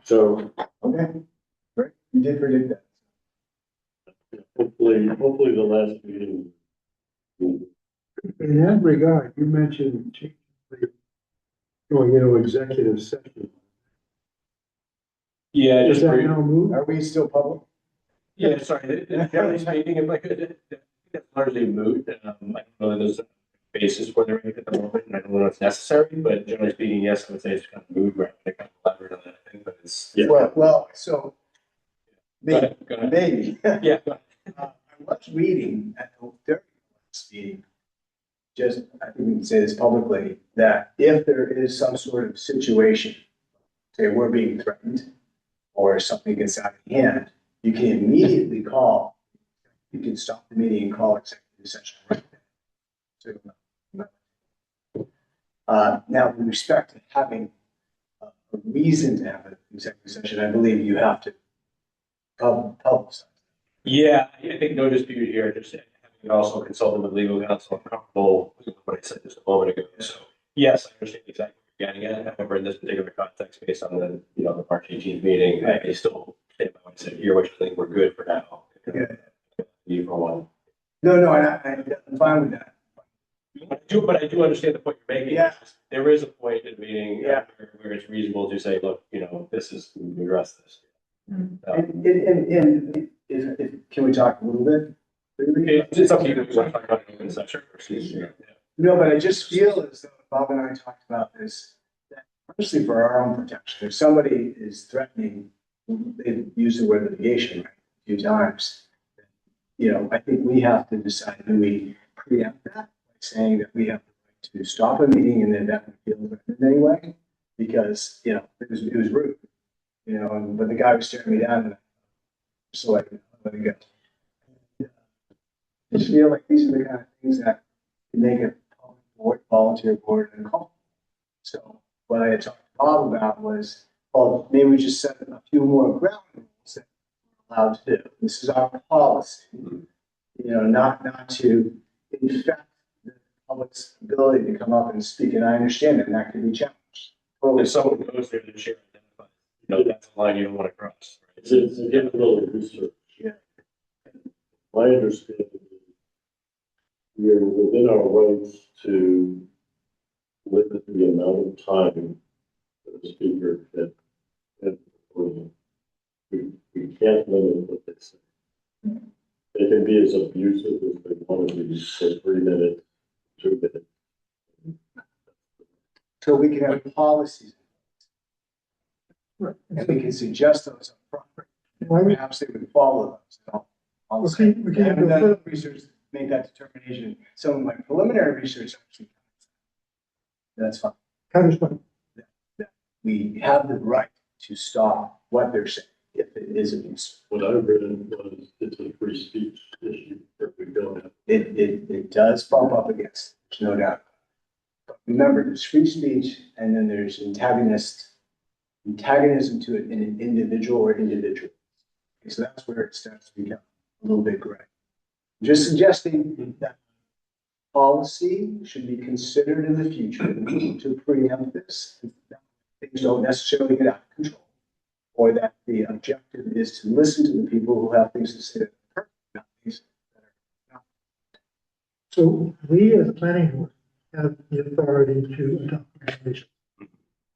So Okay, great. You did predict that. hopefully the last meeting. In that regard, you mentioned going into executive session. Yeah, Is that now moved? Are we still public? Yeah, sorry, generally speaking, if I could, it's largely moot. I don't know that there's a basis for there at the moment, and I don't know if it's necessary, but generally speaking, yes, I would say it's kind of moot, right? I kind of elaborate on that, I think, but it's. Yeah. Well, so. Go ahead, go ahead. Maybe. Yeah. I was reading at the very last meeting, just, I think we can say this publicly, that if there is some sort of situation, say we're being threatened, or something gets out of hand, you can immediately call, you can stop the meeting and call executive session right then. So, now, with respect to having a reason to have an executive session, I believe you have to publicize. Yeah, I think no dispute here, just having also consulted with legal counsel, I'm comfortable with what I said just a moment ago. So, yes, I understand exactly what you're getting at. However, in this particular context, based on the, the March 18th meeting, I still stand by what I said here, which I think we're good for now. Yeah. You for one. No, I'm fine with that. But I do understand the point you're making. Yeah. There is a point in meeting Yeah. where it's reasonable to say, look, this is, we address this. And can we talk a little bit? It's up to you if you want to talk about it in session versus, No, but I just feel as though Bob and I talked about this, that honestly for our own protection, if somebody is threatening they've used the word litigation, right, a few times. You know, I think we have to decide, do we preempt that by saying that we have the right to stop a meeting in the event we feel threatened in any way? Because, you know, it was rude, you know, and but the guy was staring me down and so I let it go. I just feel like these are the kind of things that can make a public board, volunteer board and call. So what I had talked to Bob about was, well, maybe we just set a few more ground rules that we're allowed to do. This is our policy, you know, not to infect the public's ability to come up and speak. And I understand that, and that can be challenged. If someone goes there, the chair identifies, that's a line you don't want to cross, right? It's a difficult research. Yeah. My understanding is we're within our rights to limit the amount of time that the speaker can we can't limit what they say. They can be as abusive as they want to be for 3 minutes, 2 minutes. So we can have policies. Right. And we can suggest those up front. Why we, Perhaps they would follow those. I'll we say, can, we I can haven't go done further. research to make that determination. Some of my preliminary research actually. That's fine. Congressman, We have the right to stop what they're saying if it is abuse. What I read was it's a free speech issue that we don't have. It does bump up against, there's no doubt. But remember, there's free speech and then there's antagonism to it in an individual or individual. Okay, so that's where it starts to become a little bit gray. I'm just suggesting that policy should be considered in the future to preempt this. Things don't necessarily get out of control, or that the objective is to listen to the people who have things to say that are perfect, not things that are not. so we as a planning board have the authority to adopt regulations.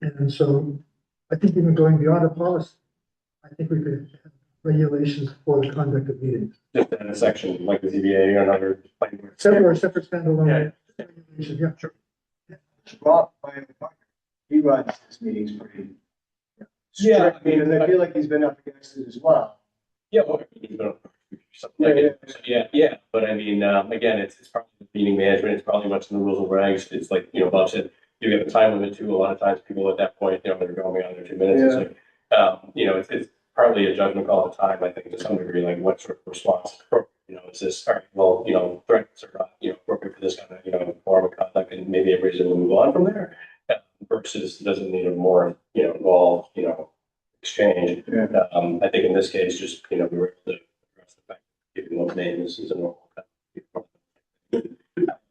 And so I think even going beyond a policy, I think we could have regulations for the conduct of meetings. Just in a section like the ZBA or another planning board. Separate standalone regulation, yeah, sure. Rob, my partner, he runs his meetings pretty. Yeah, strict, because I feel like he's been up against it as well. Yeah, well, something like it. Yeah, but I mean, again, it's probably meeting management, it's probably much in the rules and regs, it's like, Bob said, you get a time limit too, a lot of times people at that point, they're going beyond their 2 minutes, it's like, it's partly a judgment call at the time, I think, to some degree, like what sort of response is appropriate, is this, all right, well, threats are not, appropriate for this kind of, form of conduct, and maybe everybody's going to move on from there, versus doesn't need a more, involved, exchange. Yeah. I think in this case, just, we were able to address the fact that giving those names is a normal kind of.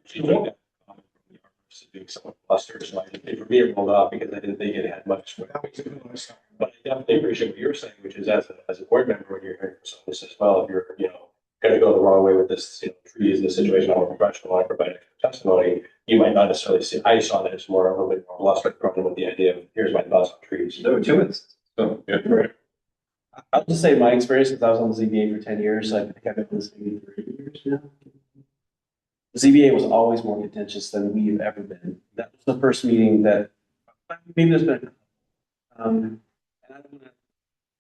She took that comment from the arborist being somewhat flustered, so I didn't, for me, it rolled off because I didn't think it had much. But I definitely appreciate what you were saying, which is as a board member, when you're hearing from some of this as well, if you're, going to go the wrong way with this, trees in the situation, I'm a professional, I provide testimony, you might not necessarily see, I saw that as more, a little bit more blustered, running with the idea of, here's my thoughts on trees. There were 2 instances. So, yeah, right. I'll just say my experience, because I was on the ZBA for 10 years, I think I've been on this maybe 3 years now. The ZBA was always more contentious than we've ever been. That was the first meeting that, maybe there's been, and I don't want to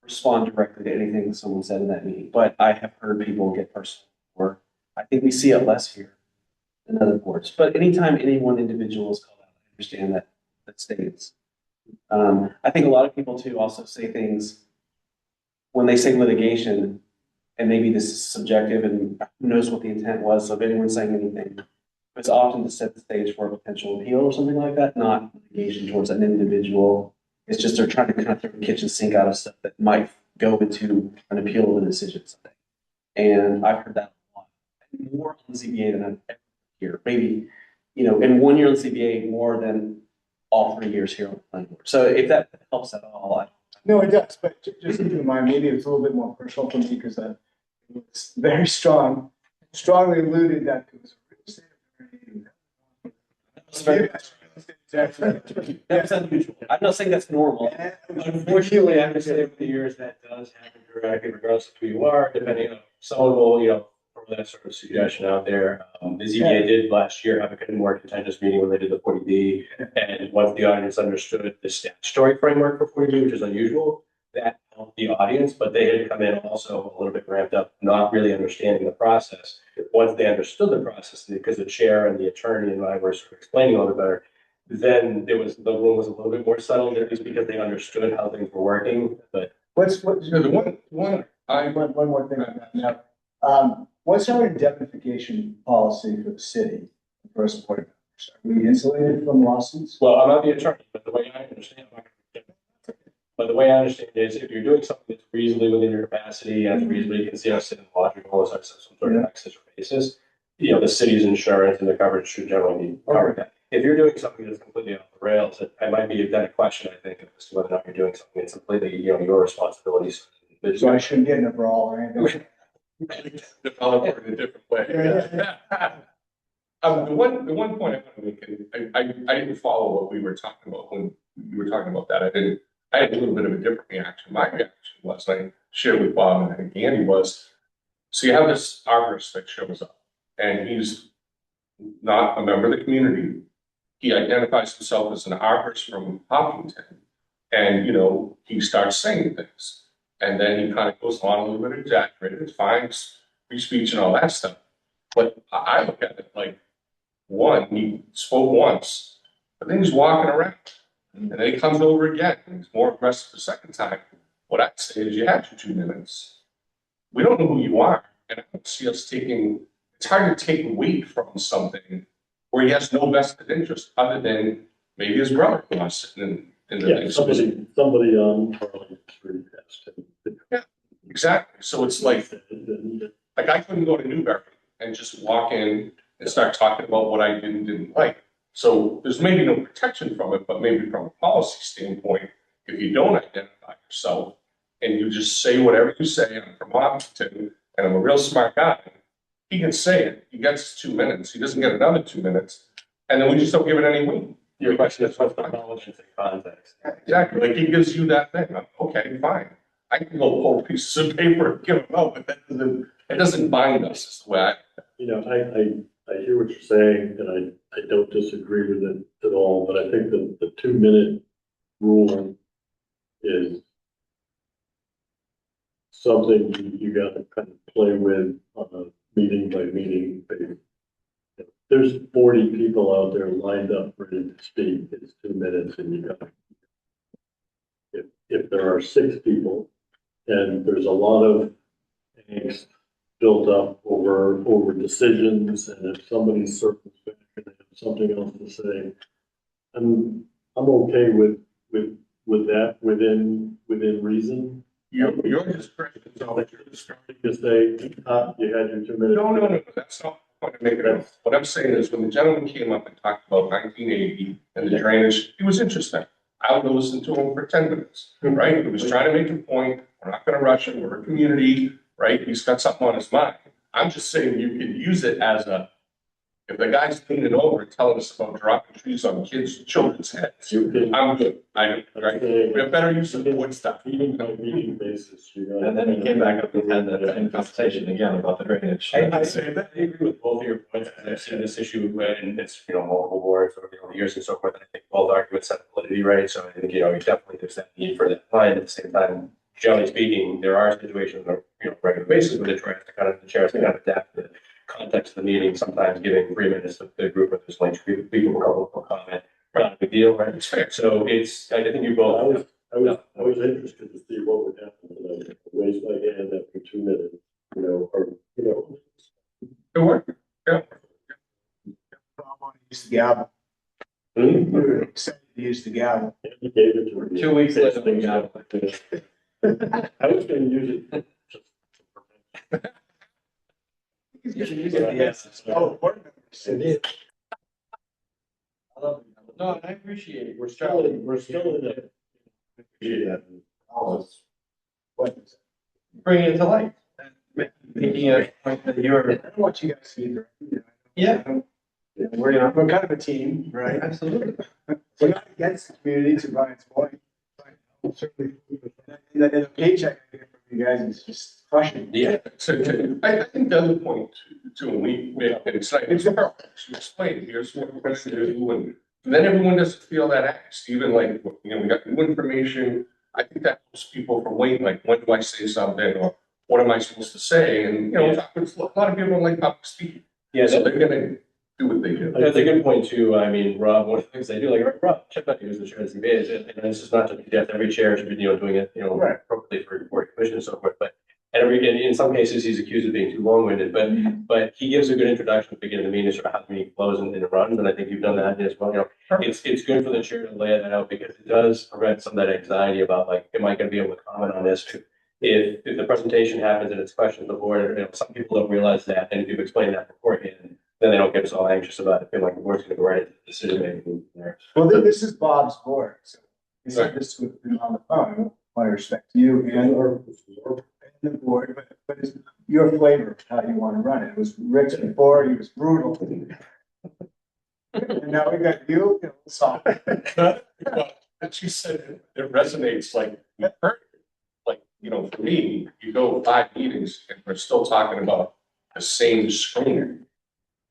respond directly to anything that someone said in that meeting, but I have heard people get personal, or I think we see it less here than other boards. But anytime any one individual is called out, I understand that states. I think a lot of people too also say things when they say litigation, and maybe this is subjective and who knows what the intent was of anyone saying anything. It's often to set the stage for a potential appeal or something like that, not litigation towards an individual. It's just they're trying to kind of throw the kitchen sink out of stuff that might go into an appeal of a decision someday. And I've heard that a lot. More on ZBA than I've ever heard. Maybe, in 1 year on ZBA more than all 3 years here on the planning board. So if that helps at all, No, it does, but just keep in mind, maybe it's a little bit more personal for me because it was very strongly alluded that it was a real estate attorney. that's unusual. I'm not saying that's normal. Unfortunately, I understand over the years that does happen periodically, regardless of who you are, depending on, someone will, throw that sort of suggestion out there. The ZBA did last year have a kind of more contentious meeting when they did the 40B, and once the audience understood the statutory framework for 40B, which is unusual, that helped the audience, but they had come in also a little bit ramped up, not really understanding the process. Once they understood the process, because the chair and the attorney and I were sort of explaining a little bit better, then the room was a little bit more settled, at least because they understood how things were working, but. The one, One more thing on that. Now, what's our indemnification policy for the city, first board members? Are we insulated from lawsuits? Well, I'm not the attorney, but the way I understand, but the way I understand it is if you're doing something that's reasonably within your capacity and reasonably considered in lodging rules, like some sort of excess basis, the city's insurance and the coverage should generally be covered that. If you're doing something that's completely off the rails, it might be a question, I think, as to whether or not you're doing something that's completely, your responsibilities. So I shouldn't get in a brawl or anything? develop it in a different way. The one point I want to make, I didn't follow what we were talking about when you were talking about that. I had a little bit of a different reaction. My reaction was, I shared with Bob and I think Andy was, so you have this arborist that shows up and he's not a member of the community. He identifies himself as an arborist from Hopkinton and, he starts saying things. And then he kind of goes on a little bit exaggerated. It's fine, free speech and all that stuff. But I look at it like, one, he spoke once, but then he's walking around. And then he comes over again, and he's more aggressive the second time. What I'd say is you had your 2 minutes. We don't know who you are. And I don't see us it's hard to take weight from something where he has no vested interest other than maybe his brother who was sitting in the Yeah, somebody on Arlington Street asked him. Yeah, exactly. So it's like I couldn't go to Newburyport and just walk in and start talking about what I didn't like. So there's maybe no protection from it, but maybe from a policy standpoint, if you don't identify yourself and you just say whatever you say, I'm from Hopkinton and I'm a real smart guy, he can say it. He gets 2 minutes. He doesn't get another 2 minutes. And then we just don't give it any weight. Your question is what's the knowledge and context? Exactly. Like he gives you that thing. Okay, fine. I can go pull pieces of paper and give them out, but it doesn't bind us. Is the way I hear what you're saying, and I don't disagree with it at all, but I think that the 2 minute rule is something you got to kind of play with on a meeting by meeting basis. There's 40 people out there lined up ready to speak. It's 2 minutes and you got, if there are 6 people and there's a lot of angst built up over decisions, and if somebody's circumspect and they have something else to say, I'm okay with that within reason. you're just crazy. So you're just starting to say, you had your 2 minutes. No. That's not the point I'm making. What I'm saying is when the gentleman came up and talked about 1980 and the drainage, it was interesting. I would listen to him for 10 minutes, right? He was trying to make a point. We're not going to rush him. We're a community, right? He's got something on his mind. I'm just saying you can use it as if the guy's leaning over and telling us about dropping trees on children's heads, I'm good. Right? We have better use of the wood stuff. Meeting by meeting basis, And then he came back up and had that same conversation again about the drainage. I say I agree with both of your points. I've seen this issue and it's, multiple boards over the years and so forth. And I think both arguments have validity, right? So I think, definitely there's that need for that line. At the same time, generally speaking, there are situations on a regular basis where the chair has to kind of adapt to the context of the meeting, sometimes giving 3 minutes to the group of there's like 3 people will comment. Not a big deal, right? It's fair. So I think you both. I was interested to see what would happen tonight. Raise my hand after 2 minutes, It worked. Yeah. I want to use the gavel. We were excited to use the gavel. He gave it to me. 2 weeks later, I was gonna use it. He's gonna use it. Yes. Oh, board members. No, I appreciate it. We're still in it. Yeah. What? Bringing it to light. Making a point that you're. I don't want you guys either. Yeah. We're kind of a team, right? Absolutely. We're not against the community, to Brian's point. Certainly. The paycheck I get from you guys is just crushing. Yeah. So I think the other point too, and we make it's you explain, here's what we're going to do, and then everyone doesn't feel that angst. Even like, we got new information, I think that helps people from waiting, like, when do I say something, or what am I supposed to say? And, you know, a lot of people don't like public speaking, Yeah, so they're gonna do what they do. that's a good point too. I mean, Rob, one of the things they do, like Rob, check out who's the chair of the ZBA, and this is not to be death, every chair should be, doing it, appropriately for board commission and so forth, but in some cases, he's accused of being too long-winded, but he gives a good introduction at the beginning of the meeting, sort of how the meeting flows and runs, and I think you've done that as well, It's good for the chair to lay that out because it does prevent some of that anxiety about like, am I gonna be able to comment on this? If the presentation happens and it's questions of the board, some people don't realize that, and if you've explained that beforehand, then they don't get us all anxious about it, feeling like the board's gonna go right into the decision making there. Well, this is Bob's board, so he said this with him on the phone. I respect you and the board, but it's your flavor of how you want to run it. It was Rich before, he was brutal. And now we got you, soft. But you said it resonates like, for me, you go 5 meetings and we're still talking about the same screening.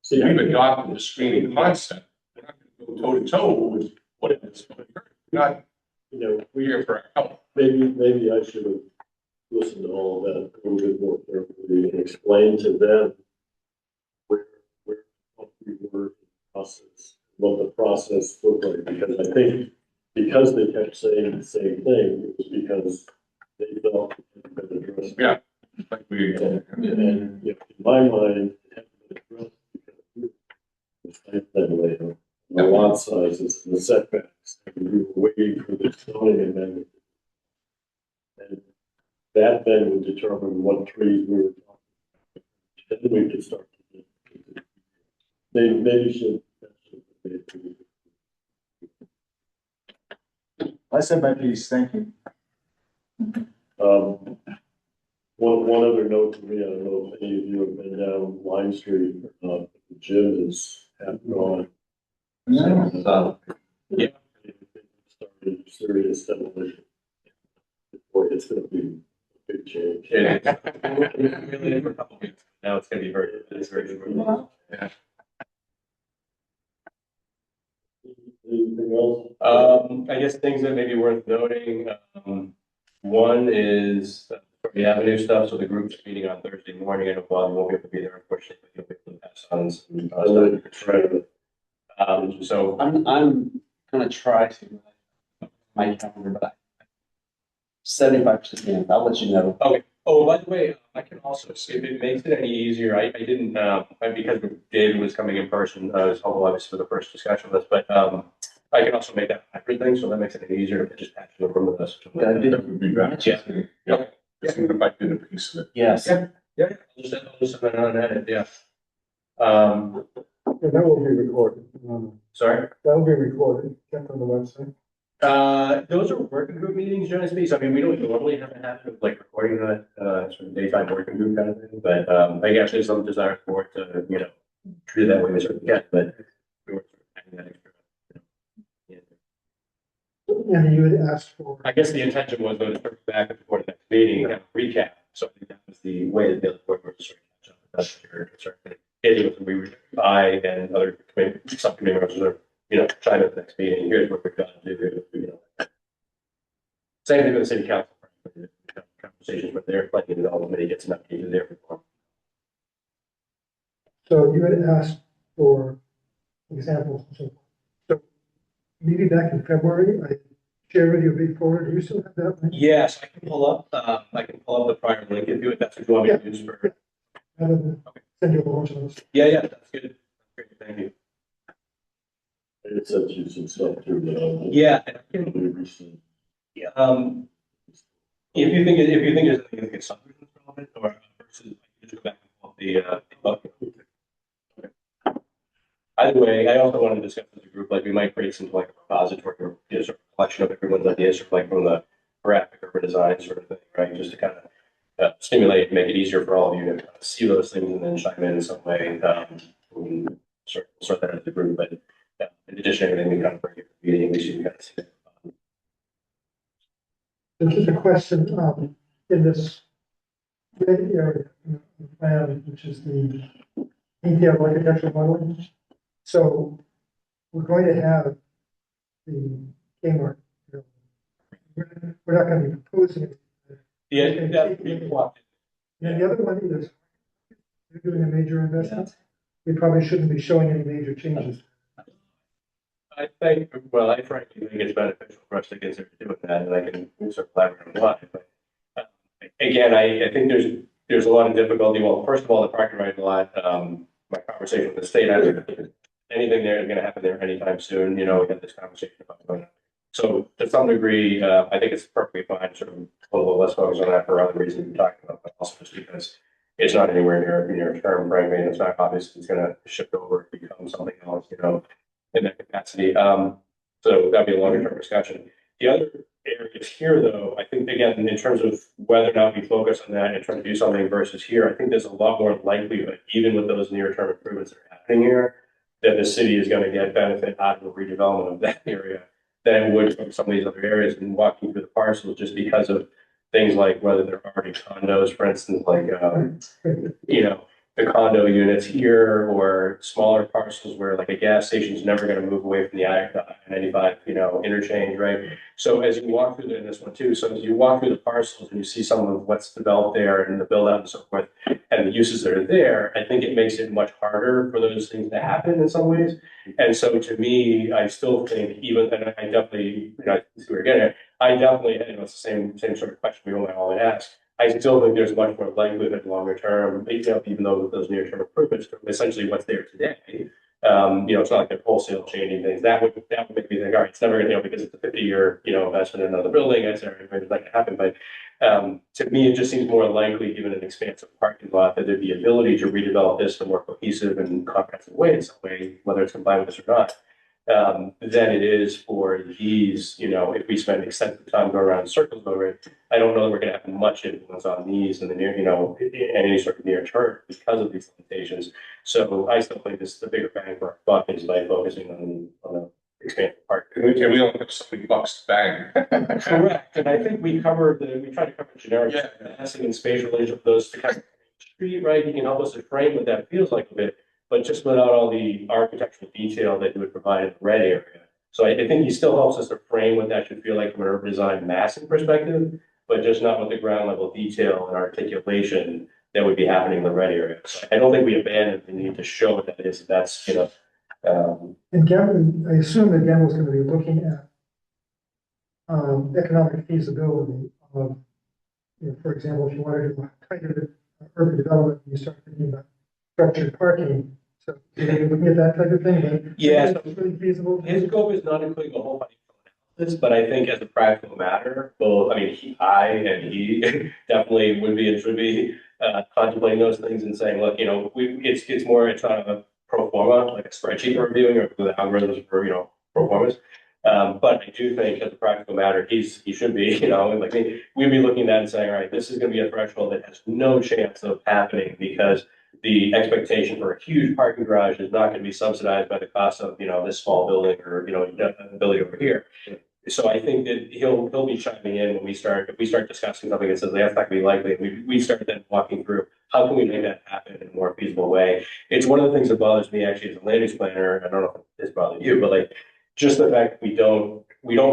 So we've adopted the screening concept. We're not gonna go toe to toe with what it is. We're not, we're here for our help. Maybe I should have listened to all of that a little bit more carefully and explained to them where what we were in the process, what the process looked like, because I think because they kept saying the same thing, it was because they felt it had been addressed. Yeah. Like we, And in my mind, it had been addressed because the site plan layout, the lot sizes, the setbacks, and we were waiting for the zoning amendment. And that then would determine what trees we were talking about. Then we could start to get, maybe should. I said my piece, thank you. One other note for me, I don't know if any of you have been down Lime Street or not, the gym is half gone. So, Yeah. Started serious demolition. Boy, it's gonna be a big change. Really, for a couple weeks, now it's gonna be it's very good. Yeah. Anything else? I guess things that may be worth noting, one is the Avenue stuff, so the group's meeting on Thursday morning, I know Bob won't be able to be there, unfortunately, but he'll be able to pass on some stuff. So, I'm gonna try to, my calendar, but 75%, I'll let you know. okay. Oh, by the way, I can also, if it makes it any easier, I didn't, because David was coming in person, I was hopeful obviously for the first discussion with us, but, I can also make that a hybrid thing, so that makes it easier to just patch in the room with us. Yeah, That would be better. Yeah. Just if I did a piece of it. Yes. Yeah, I'll just send that on edit, yeah. And that will be recorded. Sorry? That will be recorded, kept on the website. Those are working group meetings, generally speaking, so I mean, we don't normally have a habit of like recording that, sort of daytime working group kind of thing, but, I guess there's some desire for it to, treat it that way, we certainly can, but we were sort of adding that extra. And you had asked for, I guess the intention was though to circle back before the next meeting and have a recap, so I think that was the way that the other board was sort of catch up with that, your concern. It was, we were, I and other committee, subcommittee members are, chime in at the next meeting, here's what we've got to do, Same thing with the city council, conversations with their planning development committee gets an update to their report. so you had asked for examples and so forth. So maybe back in February, I shared with you a big folder. Do you still have that? Yes, I can pull up the prior link if you, if that's what you want me to use for. Rather than send you a bunch of those. Yeah, that's good. Great, thank you. It says you some stuff too, but. Yeah, and I can, if you think there's anything that gets subdivision relevant or versus just go back and pull up the either way, I also wanted to discuss as a group, like we might create some like a repository or sort of collection of everyone's ideas, sort of like from the graphic or design sort of thing, right? Just to kind of stimulate and make it easier for all of you to kind of see those things and then chime in some way. We can sort that out as a group, but in addition to everything, we kind of bring it to the meeting, we should kind of see that. This is a question, in this red area, plan, which is the detailed architectural modeling. So we're going to have the Kmart we're not gonna be proposing it. Yeah, that's pretty cool. And the other one is, you're doing a major investment, we probably shouldn't be showing any major changes. I think, well, I frankly think it's beneficial for us to consider doing that, and I can sort of elaborate on why, but. Again, I think there's a lot of difficulty. Well, first of all, the parking right lot, my conversation with the state, I don't think anything there is gonna happen there anytime soon, you know, we had this conversation about going. So to some degree, I think it's perfectly fine, sort of a little less focus on that for other reasons we talked about, but also just because it's not anywhere near term, frankly, and it's not obvious it's gonna shift over and become something else, you know, in that capacity. So that'd be a longer term discussion. The other areas here, though, I think, again, in terms of whether or not we focus on that and try to do something versus here, I think there's a lot more likelihood, even with those near-term improvements that are happening here, that the city is going to get benefit out of the redevelopment of that area than it would from some of these other areas. And walking through the parcels, just because of things like whether they're already condos, for instance, like, you know, the condo units here or smaller parcels where like a gas station is never going to move away from the I-95, you know, interchange, right? So as you walk through this one too, so as you walk through the parcels and you see some of what's developed there and the build out and so forth, and the uses that are there, I think it makes it much harder for those things to happen in some ways. And so to me, I still think even, and I definitely, you know, we're getting it, I definitely, you know, it's the same sort of question we all ask. I still think there's much more likelihood longer term, you know, even though those near term improvements are essentially what's there today. You know, it's not like they're wholesale changing things. That would make me think, all right, it's never going to, you know, because it's a 50-year, you know, investment in another building, it's never going to happen. But to me, it just seems more likely, given an expansive parking lot, that there'd be ability to redevelop this in a more cohesive and comprehensive way in some way, whether it's combined with this or not. Than it is for these, you know, if we spend extensive time going around in circles over it, I don't know that we're going to have much influence on these in the near, you know, in any sort of near term because of these limitations. So I still think this the bigger bang for our buck is by focusing on the expanded park. And we only have so many bucks to bang. Correct, and I think we tried to cover generic massing and spatial relations of those to kind of street, right? You can help us to frame what that feels like a bit, but just without all the architectural detail that you would provide in the red area. So I think he still helps us to frame what that should feel like from an urban design massing perspective, but just not with the ground level detail and articulation that would be happening in the red area. So I don't think we abandon the need to show what that is. That's, you know. And Gavin, I assume that Gavin's going to be looking at economic feasibility of, you know, for example, if you want to do a kind of urban development, you start thinking about structured parking. So you're looking at that type of thing, but yeah, so it's really feasible. his scope is not including the whole financial analysis, but I think as a practical matter, well, I mean, I and he definitely would be and should be contemplating those things and saying, look, you know, it's not a pro forma, like a spreadsheet we're reviewing or the algorithms for, you know, pro formas. But I do think as a practical matter, he should be, you know, like we'd be looking at that and saying, all right, this is going to be a threshold that has no chance of happening because the expectation for a huge parking garage is not going to be subsidized by the cost of, you know, this small building or, you know, building over here. So I think that he'll be chiming in when if we start discussing something that says that's not going to be likely, and we start then walking through how can we make that happen in a more feasible way. It's one of the things that bothers me actually as a land use planner. I don't know if this bothers you, but like just the fact that we don't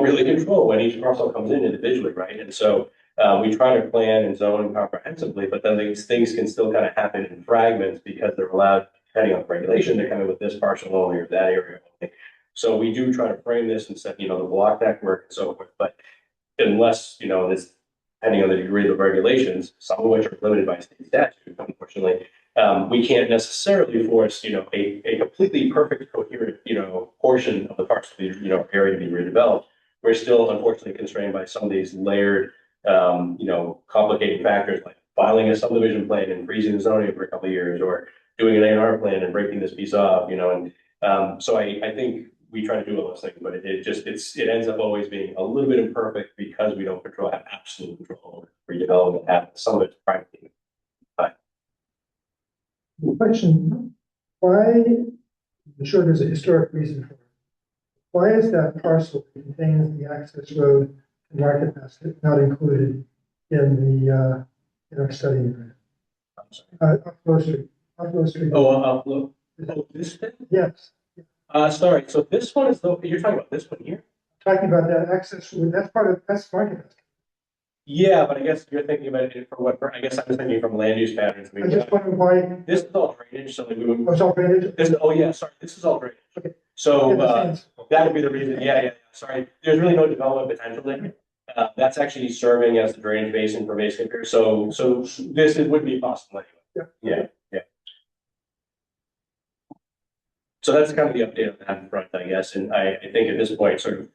really control when each parcel comes in individually, right? And so we try to plan and zone comprehensively, but then these things can still kind of happen in fragments because they're allowed, depending on the regulation, to come in with this parcel only or that area only. So we do try to frame this and set, you know, the block network and so forth, but unless, you know, this, depending on the degree of the regulations, some of which are limited by state statute, unfortunately, we can't necessarily force, you know, a completely perfect, coherent, you know, portion of the parcel, you know, area to be redeveloped. We're still unfortunately constrained by some of these layered, you know, complicating factors like filing a subdivision plan and freezing the zoning for a couple of years, or doing an A&R plan and breaking this piece off, you know, and so I think we try to do all those things, but it ends up always being a little bit imperfect because we don't have absolute control over redevelopment happens. Some of it's privately. Question, why, I'm sure there's a historic reason for it. Why is that parcel that contains the access road to Market Basket not included in the, in our study area? Upload Street. Oh, this thing? Yes. Sorry. So this one is you're talking about this one here? talking about that access route, that's market. Yeah, but I guess you're thinking about it for what, I guess I was thinking from land use patterns. I just wonder why, This is all drainage, so like we would, it's all drainage. oh yeah, sorry, this is all drainage. Okay. So, Yeah, that would be the reason, yeah, sorry, there's really no development potential there. That's actually serving as the drainage basin for base here, so this would be possible anyway. Yeah. So that's kind of the update on that front, I guess, and I think at this point, sort of,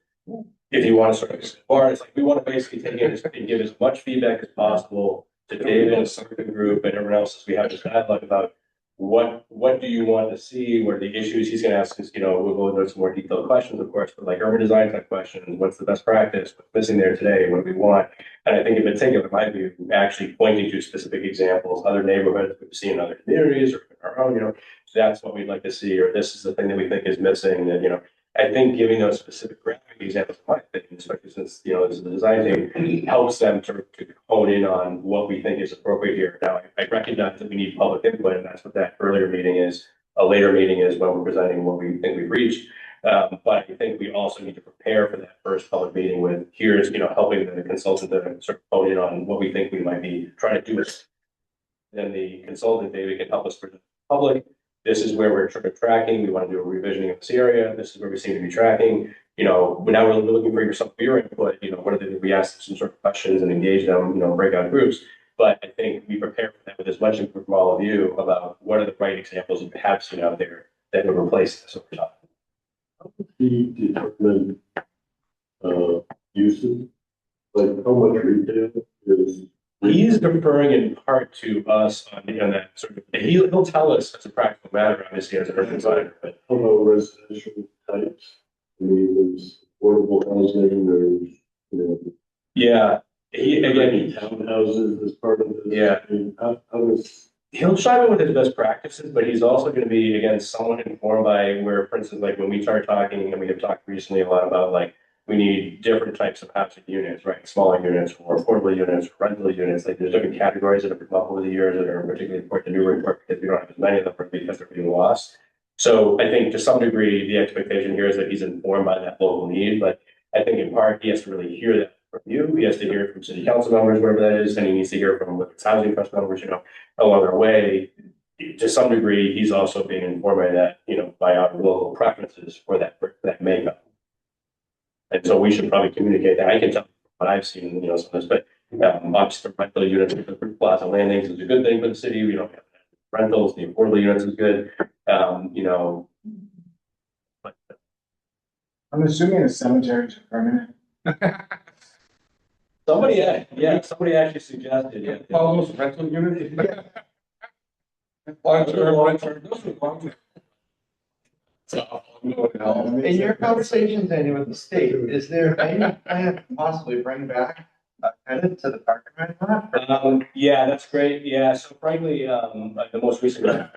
if you want to sort of, or it's like, we want to basically take in and give as much feedback as possible to David and the group and everyone else as we have this dialogue about what do you want to see, what are the issues he's gonna ask us, we'll go into some more detailed questions, of course, but like urban design type questions, what's the best practice, what's missing there today, what do we want? And I think in particular, my view, actually pointing to specific examples, other neighborhoods we've seen in other communities or our own, that's what we'd like to see, or this is the thing that we think is missing, that, I think giving those specific graphic examples, in my opinion, especially since, this is the design team, helps them to hone in on what we think is appropriate here. Now, I recognize that we need public input, and that's what that earlier meeting is. A later meeting is when we're presenting what we think we've reached. But I think we also need to prepare for that first public meeting with, here's, helping the consultant to sort of hone in on what we think we might be trying to do. Then the consultant, David, can help us for the public. This is where we're sort of tracking. We want to do a revisioning of this area. This is where we seem to be tracking. Now we're looking for your input. What are the, we ask some sort of questions and engage them, breakout groups. But I think we prepare for that with as much input from all of you about what are the right examples you have seen out there that would replace this over time. He determined, uses, like how much retail is. He's deferring in part to us on that sort of, he'll tell us as a practical matter, obviously as an urban designer, but. How about residential types? I mean, there's affordable housing, there's, Yeah, townhouses as part of this. Yeah. I mean, how does. He'll chime in with his best practices, but he's also going to be, again, somewhat informed by where, for instance, like when we start talking, and we have talked recently a lot about like, we need different types of housing units, right? Smaller units, or affordable units, or rental units. Like there's different categories that have come up over the years that are particularly important to Newburyport because we don't have as many of them because they're being lost. So I think to some degree, the expectation here is that he's informed by that local need, but I think in part, he has to really hear that from you. He has to hear it from city council members, wherever that is, and he needs to hear from whether it's housing trust members, along our way. To some degree, he's also being informed by that, by our local preferences for that makeup. And so we should probably communicate that. I can tell what I've seen, some of this, but obviously the rental units, the plaza landings is a good thing for the city. We don't have rentals, the affordable units is good. But I'm assuming the cemeteries are permanent. somebody actually suggested, yeah. All those rental units? Long-term. In your conversations, Andy, with the state, is there any plan to possibly bring back a tenant to the parking lot? Yeah, that's great. Yeah, so frankly, like the most recent, a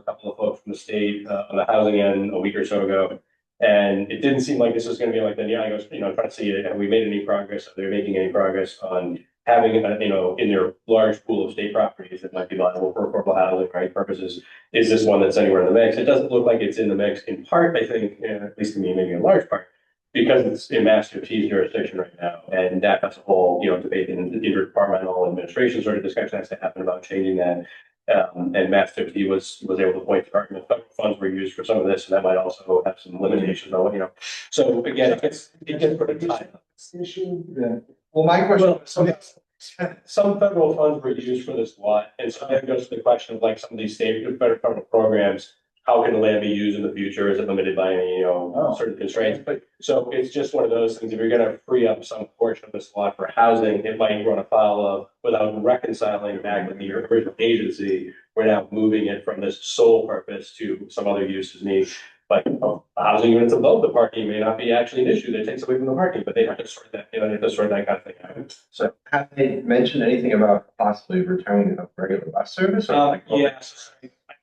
couple of folks from the state on the housing end a week or so ago. And it didn't seem like this was going to be like the, I was, trying to see, have we made any progress? Are they making any progress on having, in their large pool of state properties that might be viable for affordable housing, right, purposes? Is this one that's anywhere in the mix? It doesn't look like it's in the mix, in part, I think, at least to me, maybe in large part, because it's in Mass DOT's jurisdiction right now. And that has a whole, debate in the interdepartmental administration sort of discussion has to happen about changing that. And Mass DOT was able to point to argument federal funds were used for some of this, and that might also have some limitations on, so again, it gets pretty tight. Well, my question was, Some federal funds were used for this lot, and so that goes to the question of like some of these state federal programs. How can the land be used in the future? Is it limited by any, certain constraints? But so it's just one of those things. If you're going to free up some portion of this lot for housing, it might run afoul of, without reconciling back with the original agency, we're now moving it from this sole purpose to some other uses need. But housing units above the parking may not be actually an issue that takes away from the parking, but they have to sort that, they have to sort that kind of thing out. So have they mentioned anything about possibly returning a regular bus service? Or yes.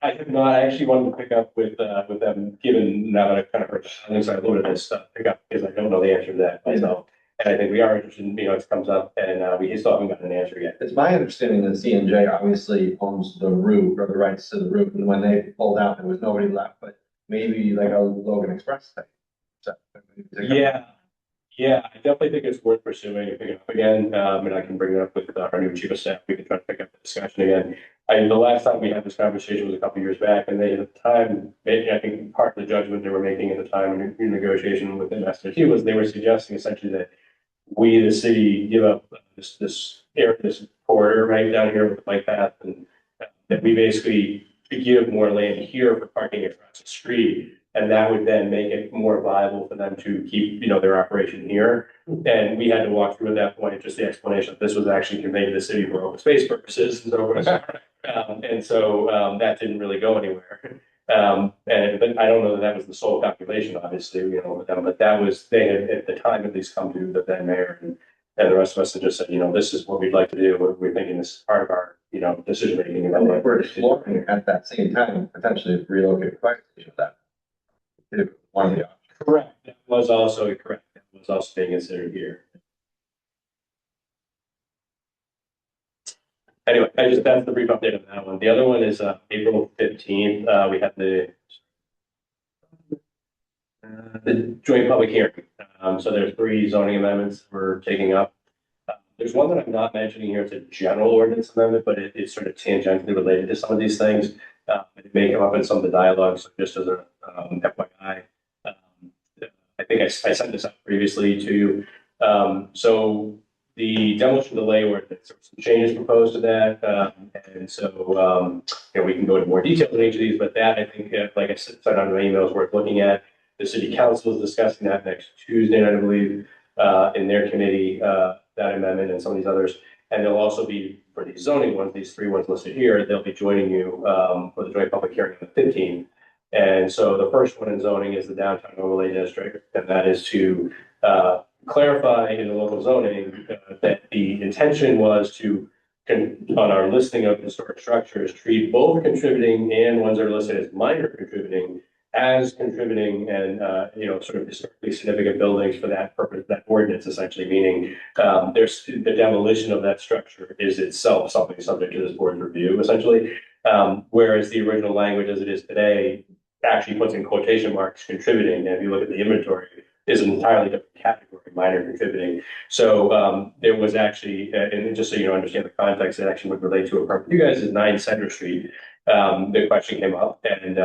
I have not. I actually wanted to pick up with them, given now that I've kind of heard things I loaded this stuff, pick up because I don't know the answer to that myself. And I think we are interested in, it comes up and we still haven't gotten an answer yet. It's my understanding that C&J obviously owns the route or the rights to the route. And when they pulled out, there was nobody left, but maybe like a Logan Express thing. So, yeah. Yeah, I definitely think it's worth pursuing and picking up again. And I can bring it up with our new chief of staff. We can try to pick up the discussion again. The last time we had this conversation was a couple years back, and they at the time, I think part of the judgment they were making at the time in negotiation with MSRT was they were suggesting essentially that we, the city, give up this area, this corridor right down here with the bike path, and that we basically give more land here for parking across the street. And that would then make it more viable for them to keep, their operation here. And we had to walk through at that point, just the explanation, this was actually conveyed to the city for open space purposes and so forth. That didn't really go anywhere. But I don't know that that was the sole calculation, obviously, with them, but that was, they had at the time at least come to the then mayor and the rest of us had just said, this is what we'd like to do. We're thinking this is part of our, decision making. We're exploring at that same time, potentially relocate the fire station that. One of the options. Correct. That was also correct. That was also being considered here. Anyway, that's the brief update on that one. The other one is April 15th. We had the joint public hearing. So there's 3 zoning amendments we're taking up. There's one that I'm not mentioning here. It's a general ordinance amendment, but it's sort of tangentially related to some of these things. It may come up in some of the dialogues, just as a FYI. I think I sent this out previously to you. So the demolition delay ordinance, there were some changes proposed to that. We can go into more detail in each of these, but that I think, like I said on my email, is worth looking at. The city council is discussing that next Tuesday night, I believe, in their committee, that amendment and some of these others. And they'll also be, for these zoning ones, these 3 ones listed here, they'll be joining you for the joint public hearing on the 15th. And so the first one in zoning is the downtown overlay district, and that is to clarify in the local zoning that the intention was to, on our listing of historic structures, treat both contributing and ones that are listed as minor contributing as contributing and, sort of historically significant buildings for that purpose, that ordinance essentially, meaning there's the demolition of that structure is itself something subject to this board's review, essentially. Whereas the original language as it is today actually puts in quotation marks contributing. And if you look at the inventory, is an entirely different category, minor contributing. So there was actually, and just so you understand the context, it actually would relate to a property. You guys is 9 Center Street. The question came up, and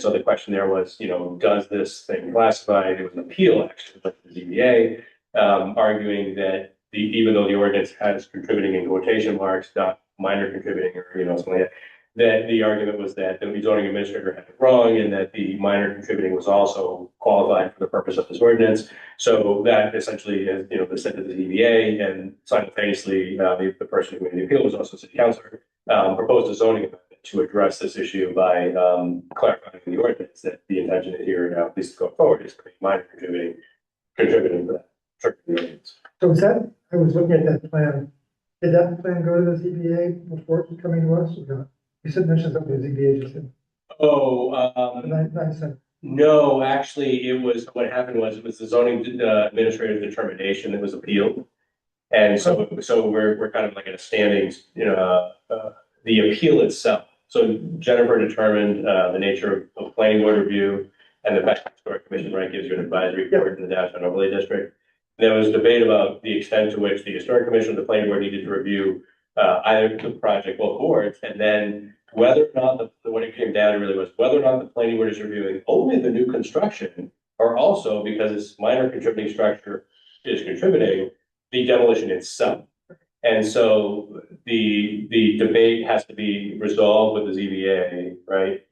so the question there was, does this thing classify? It was an appeal actually, but the ZBA arguing that even though the ordinance has contributing in quotation marks, not minor contributing or something like that. That the argument was that the zoning administrator had it wrong and that the minor contributing was also qualified for the purpose of this ordinance. So that essentially is, was sent to the ZBA, and simultaneously, the person who made the appeal was also city councilor, proposed a zoning amendment to address this issue by clarifying in the ordinance that the intention here, at least going forward, is to make minor contributing for that. So was that, I was looking at that plan, did that plan go to the ZBA before coming to us or not? You said mention something to the ZBA just in. No, actually, what happened was it was the zoning administrative determination that was appealed. And so we're kind of like at a standing, the appeal itself. So Jennifer determined the nature of planning board review and the fact that the historic commission, right, gives you an advisory report in the downtown overlay district. There was debate about the extent to which the historic commission, the planning board needed to review either the project, both boards, and then whether or not what it came down to really was whether or not the planning board is reviewing only the new construction, or also because it's minor contributing structure is contributing the demolition itself. And so the debate has to be resolved with the ZBA, right?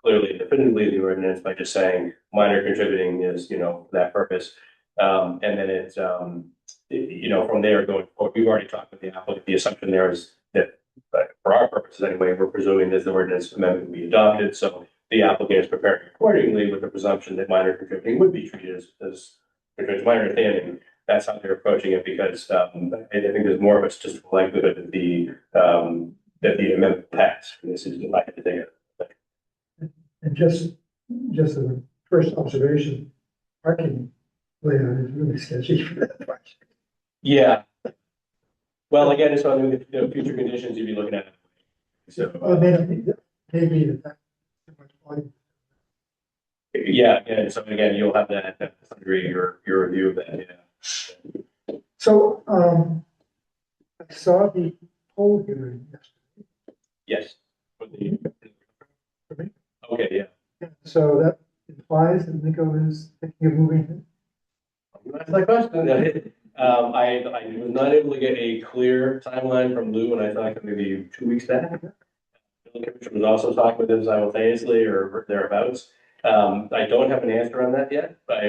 Clearly and definitively the ordinance by just saying minor contributing is, for that purpose. And then it's, from there going forward, we've already talked with the applicant. The assumption there is that, for our purposes anyway, we're presuming that the ordinance amendment will be adopted. So the applicant is preparing accordingly with the presumption that minor contributing would be treated as my understanding. That's how they're approaching it, because I think there's more of a statistical likelihood that the amendment passed. This is like the data. And just as a first observation, parking layout is really sketchy for that project. Yeah. Well, again, it's on the future conditions you'd be looking at. So Well, maybe the fact too much volume. Yeah, and so again, you'll have that, to some degree, your review of that, yeah. So, I saw the poll hearing yesterday. Yes. For the- For me. Okay, yeah. So that implies that Nico is thinking of moving. That's my question. I was not able to get a clear timeline from Lou, and I thought maybe 2 weeks back. The commissioner was also talking with him simultaneously or thereabouts. I don't have an answer on that yet, but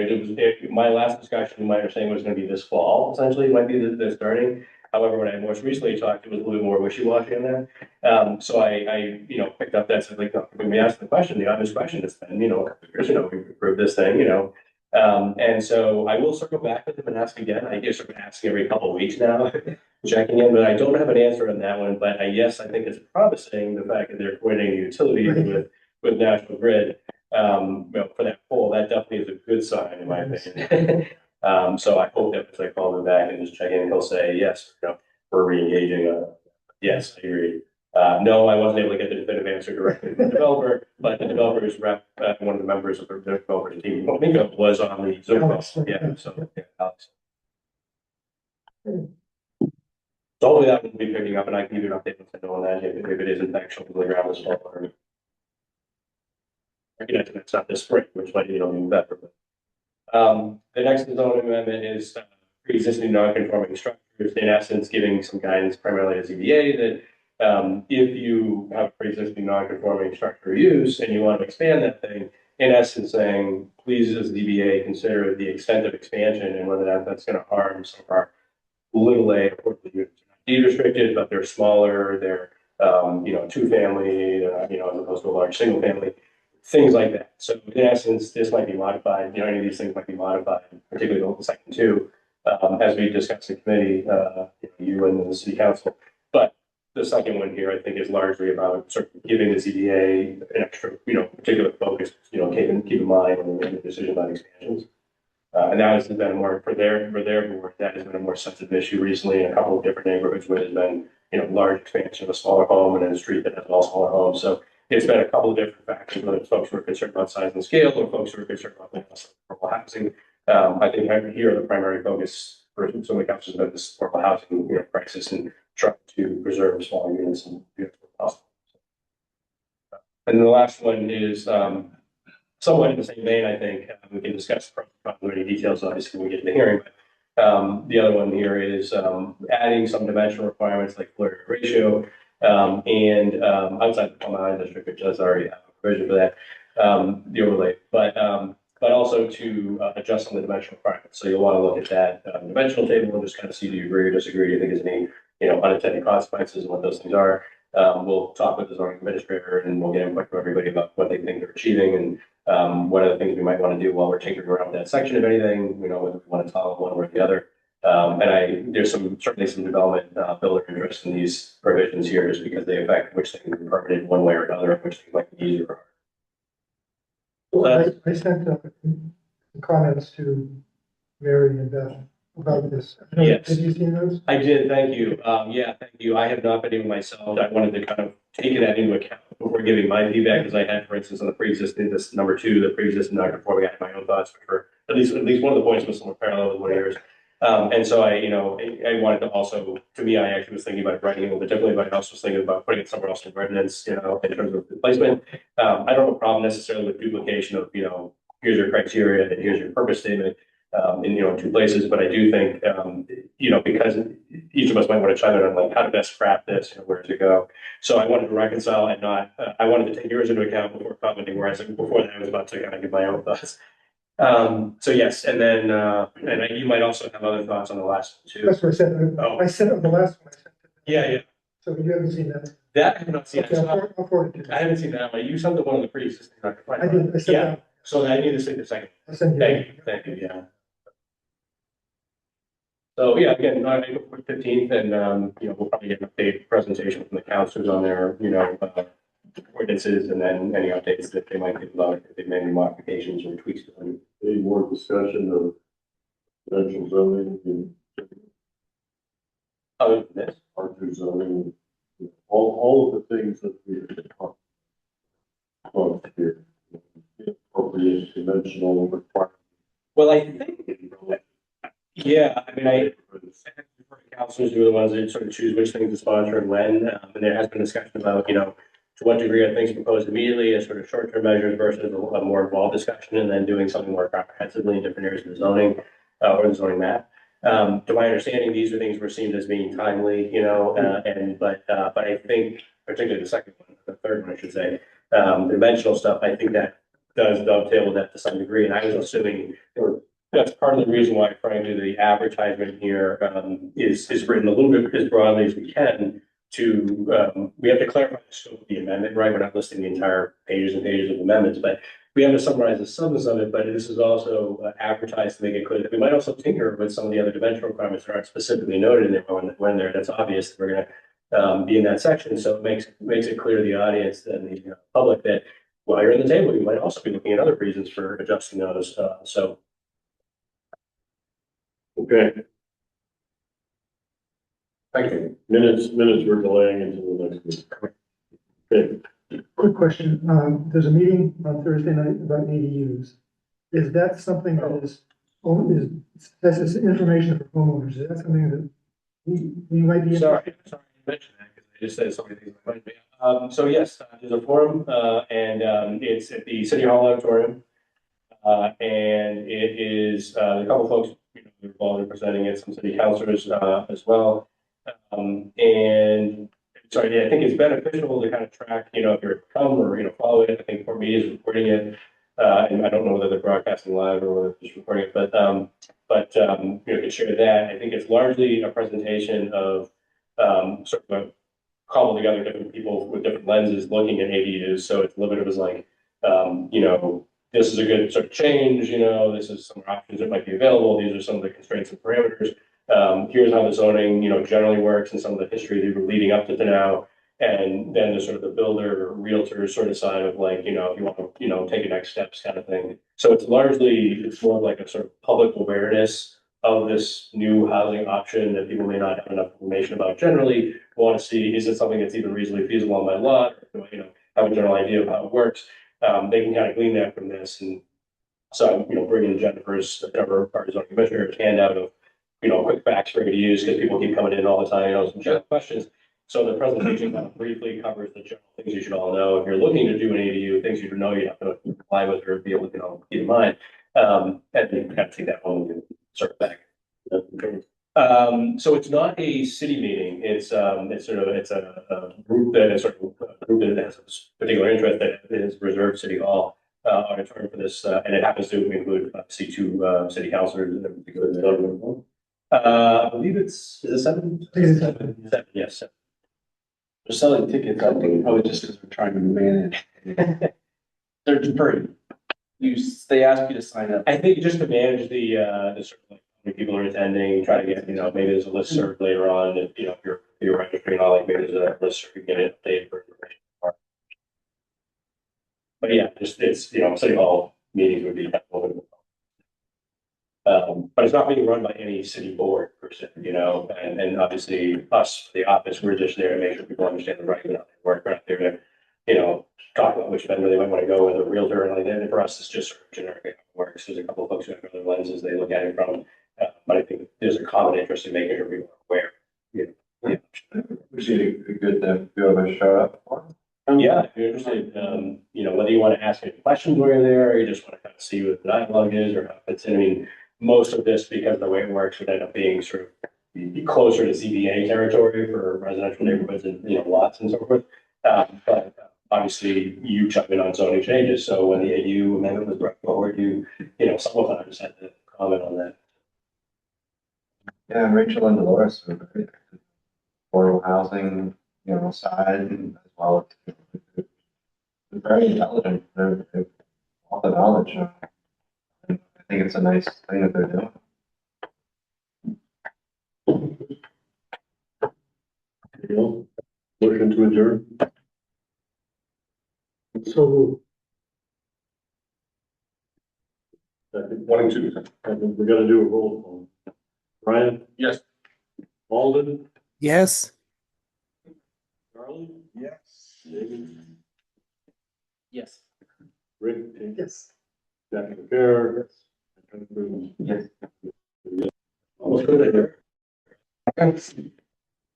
my last discussion, my understanding was gonna be this fall, essentially, might be the starting. However, when I most recently talked, it was a little bit more wishy-washy on that. So I picked up that, said like, when we asked the question, the obvious question has been, a couple of years ago, we approved this thing, and so I will circle back with him and ask again. I guess I'm asking every couple of weeks now, checking in, but I don't have an answer on that one. But yes, I think it's promising, the fact that they're coordinating utilities with National Grid. For that poll, that definitely is a good sign, in my opinion. So I hope that if I call him back and just check in, he'll say, yes, we're re-engaging. Yes, I agree. No, I wasn't able to get the definitive answer directly from the developer, but the developer's rep, one of the members of the developer's team, I think it was on the Zoom call. Alex. Yeah, so, yeah, Alex. So hopefully that will be picking up, and I can give you an update once I know on that, if it is in fact showing the ground this fall. Or it's not this spring, which might, be better. But, the next zoning amendment is pre-existing non-conforming structures, in essence, giving some guidance primarily to ZBA that if you have a pre-existing non-conforming structure use and you want to expand that thing, in essence saying, please, as ZBA, consider the extent of expansion and whether that's going to harm some of our little a affordable units. They're not deed restricted, but they're smaller, they're, two family, as opposed to a large single family, things like that. So in essence, this might be modified, any of these things might be modified, particularly the second two, as we discussed in committee, you and the city council. But the second one here, I think, is largely about sort of giving the ZBA an extra, particular focus, keep in mind when we make a decision about expansions. And that has been more for their board, that has been a more sensitive issue recently in a couple of different neighborhoods where there's been, large expansion of a smaller home and in a street that has all smaller homes. So it's been a couple of different factors, whether it's folks who are concerned about size and scale or folks who are concerned about affordable housing. I think here the primary focus for some of the councils about this affordable housing, crisis and trying to preserve smaller units and possible. And the last one is, somewhat in the same vein, I think. We can discuss any details, obviously, when we get to the hearing. But the other one here is adding some dimensional requirements like floor area ratio and outside the common district, which does already have a provision for that, the overlay. But also to adjust some of the dimensional requirements. So you'll want to look at that dimensional table and just kind of see do you agree or disagree. Do you think there's any unintended consequences and what those things are? We'll talk with the zoning administrator and we'll get input from everybody about what they think they're achieving and what are the things we might want to do while we're tinkering around with that section of anything, whether we want to toggle one or the other. There's certainly some development builder interest in these provisions here just because they affect which things are permitted one way or another, which things might be easier. Well, I sent some comments to Mary and Beth about this. Yes. Have you seen those? I did, thank you. Yeah, thank you. I have not been able myself. I wanted to kind of take that into account before giving my feedback, because I had, for instance, on the pre-existing, this number two, the pre-existing non-conforming, I had my own thoughts, which were at least one of the points was somewhat parallel with one of yours. And so I wanted to also, to me, I actually was thinking about writing it a little bit differently, but I also was thinking about putting it somewhere else in ordinance, in terms of replacement. I don't have a problem necessarily with duplication of, here's your criteria and here's your purpose statement. In two places, but I do think because each of us might want to chime in on like how to best craft this, where to go. So I wanted to reconcile and not. I wanted to take yours into account before commenting. Whereas before that, I was about to kind of give my own thoughts. So yes, and then you might also have other thoughts on the last one too. That's what I said. Oh. I sent it the last one. I sent it. Yeah. So you haven't seen that? That I have not seen. Okay, I'll forward it to I you. haven't seen that one. You sent the one of the pre-existing. I did. I sent Yeah. that. So I need to see the second. I'll send you. Thank you. Yeah. So yeah, again, April 15th, and we'll probably get an update presentation from the councilors on their ordinances, and then any updates that they might give about if they made any modifications or tweaks to them. Any more discussion of residential zoning and Other than this, R2 zoning, all of the things that we talked about here, appropriation dimensional requirement. Well, I think, yeah, I mean, councils are the ones that sort of choose which things to sponsor and when, and there has been discussion about, to what degree are things proposed immediately as sort of short-term measures versus a more involved discussion, and then doing something more comprehensively in different areas of the zoning, or the zoning map. To my understanding, these are things were seen as being timely, but I think, particularly the second one, the third one, I should say, dimensional stuff, I think that does dovetail with that to some degree, and I was assuming, or that's part of the reason why, frankly, the advertisement here, is written a little bit as broadly as we can to, we have to clarify the scope of the amendment, right? We're not listing the entire pages and pages of amendments, but we have to summarize the substance of it, but this is also advertised to make it clear that we might also tinker with some of the other dimensional requirements that aren't specifically noted in there when they're, that's obvious that we're gonna be in that section. So it makes it clear to the audience and the public that while you're in the table, you might also be looking at other reasons for adjusting those. So. Okay, Thank you. minutes we're delaying until the next week. Okay, Quick question, there's a meeting on Thursday night about ADUs. Is that something that that's just information for homeowners, is that something that we might be? Sorry to mention that because I just said so many things. in my mind. So yes, there's a forum, and it's at the City Hall auditorium. And it is a couple folks involved in presenting it, some city councilors as well. And sorry, yeah, I think it's beneficial to kind of track, if you're at come or follow it. I think for me is recording it, and I don't know whether they're broadcasting live or whether they're just recording it, but you can share that. I think it's largely a presentation of sort of a cobbled together different people with different lenses looking at ADUs. So it's a little bit of as like, this is a good sort of change, this is some options that might be available. These are some of the constraints and parameters. Here's how the zoning, generally works and some of the history that we're leading up to now. And then there's sort of the builder, realtor sort of side of like, if you want to, take the next steps kind of thing. So it's more of like a sort of public awareness of this new housing option that people may not have enough information about generally. Want to see, is it something that's even reasonably feasible on my lot? Or do I, have a general idea of how it works? They can kind of glean that from this. And so I'm, bringing Jennifer's, our zoning commissioner's handout of, quick facts for you to use because people keep coming in all the time, some general questions. So the presentation kind of briefly covers the general things you should all know. If you're looking to do an ADU, things you should know you have to comply with or be able to, keep in mind. And then kind of take that home and circle back. So it's not a city meeting. It's a group that is sort of a group that has a particular interest that is reserved City Hall auditorium for this, and it happens to include two city councilors. I believe is it seven? Seven, yes. Seven. They're selling tickets, I think, probably just because we're trying to manage. They're free. They ask you to sign up. I think just to manage the sort of like how many people are attending, try to get, maybe there's a listserv later on, if you're registering, all like maybe there's a listserv, you get it updated for information. But yeah, just it's, City Hall meetings would be helpful. But it's not being run by any city board per se, and obviously us, the office, we're just there to make sure people understand the right, work, we're not there to, talk about which vendor they might want to go with, a realtor or anything. And for us, it's just sort of generic how it works. There's a couple of folks who have other lenses they look at it from, but I think there's a common interest in making sure people are aware. Yeah. Was it good to be able to show up for? Yeah, if you're interested, whether you want to ask any questions while you're there, or you just want to kind of see what the dialogue is or how it fits in. I mean, most of this, because of the way it works, would end up being sort of closer to ZBA territory for residential neighborhoods and, lots and so forth. But obviously you chime in on zoning changes. So when the AU amendment was brought forward, sometimes had to comment on that. Yeah, Rachel and Dolores were very active. Affordable housing, side as well. They're very intelligent. They're all the knowledge. I think it's a nice thing that they're doing. Motion to adjourn. So, One and two. We gotta do a roll call. Brian? Yes. Alden? Yes. Charlie? Yes. David? Yes. Rick? Yes. Jack McCare. Yes. Almost good.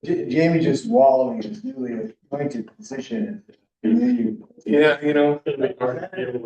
Jamie just wallowing in his newly appointed position. Yeah, you know. It's gonna be hard to deal with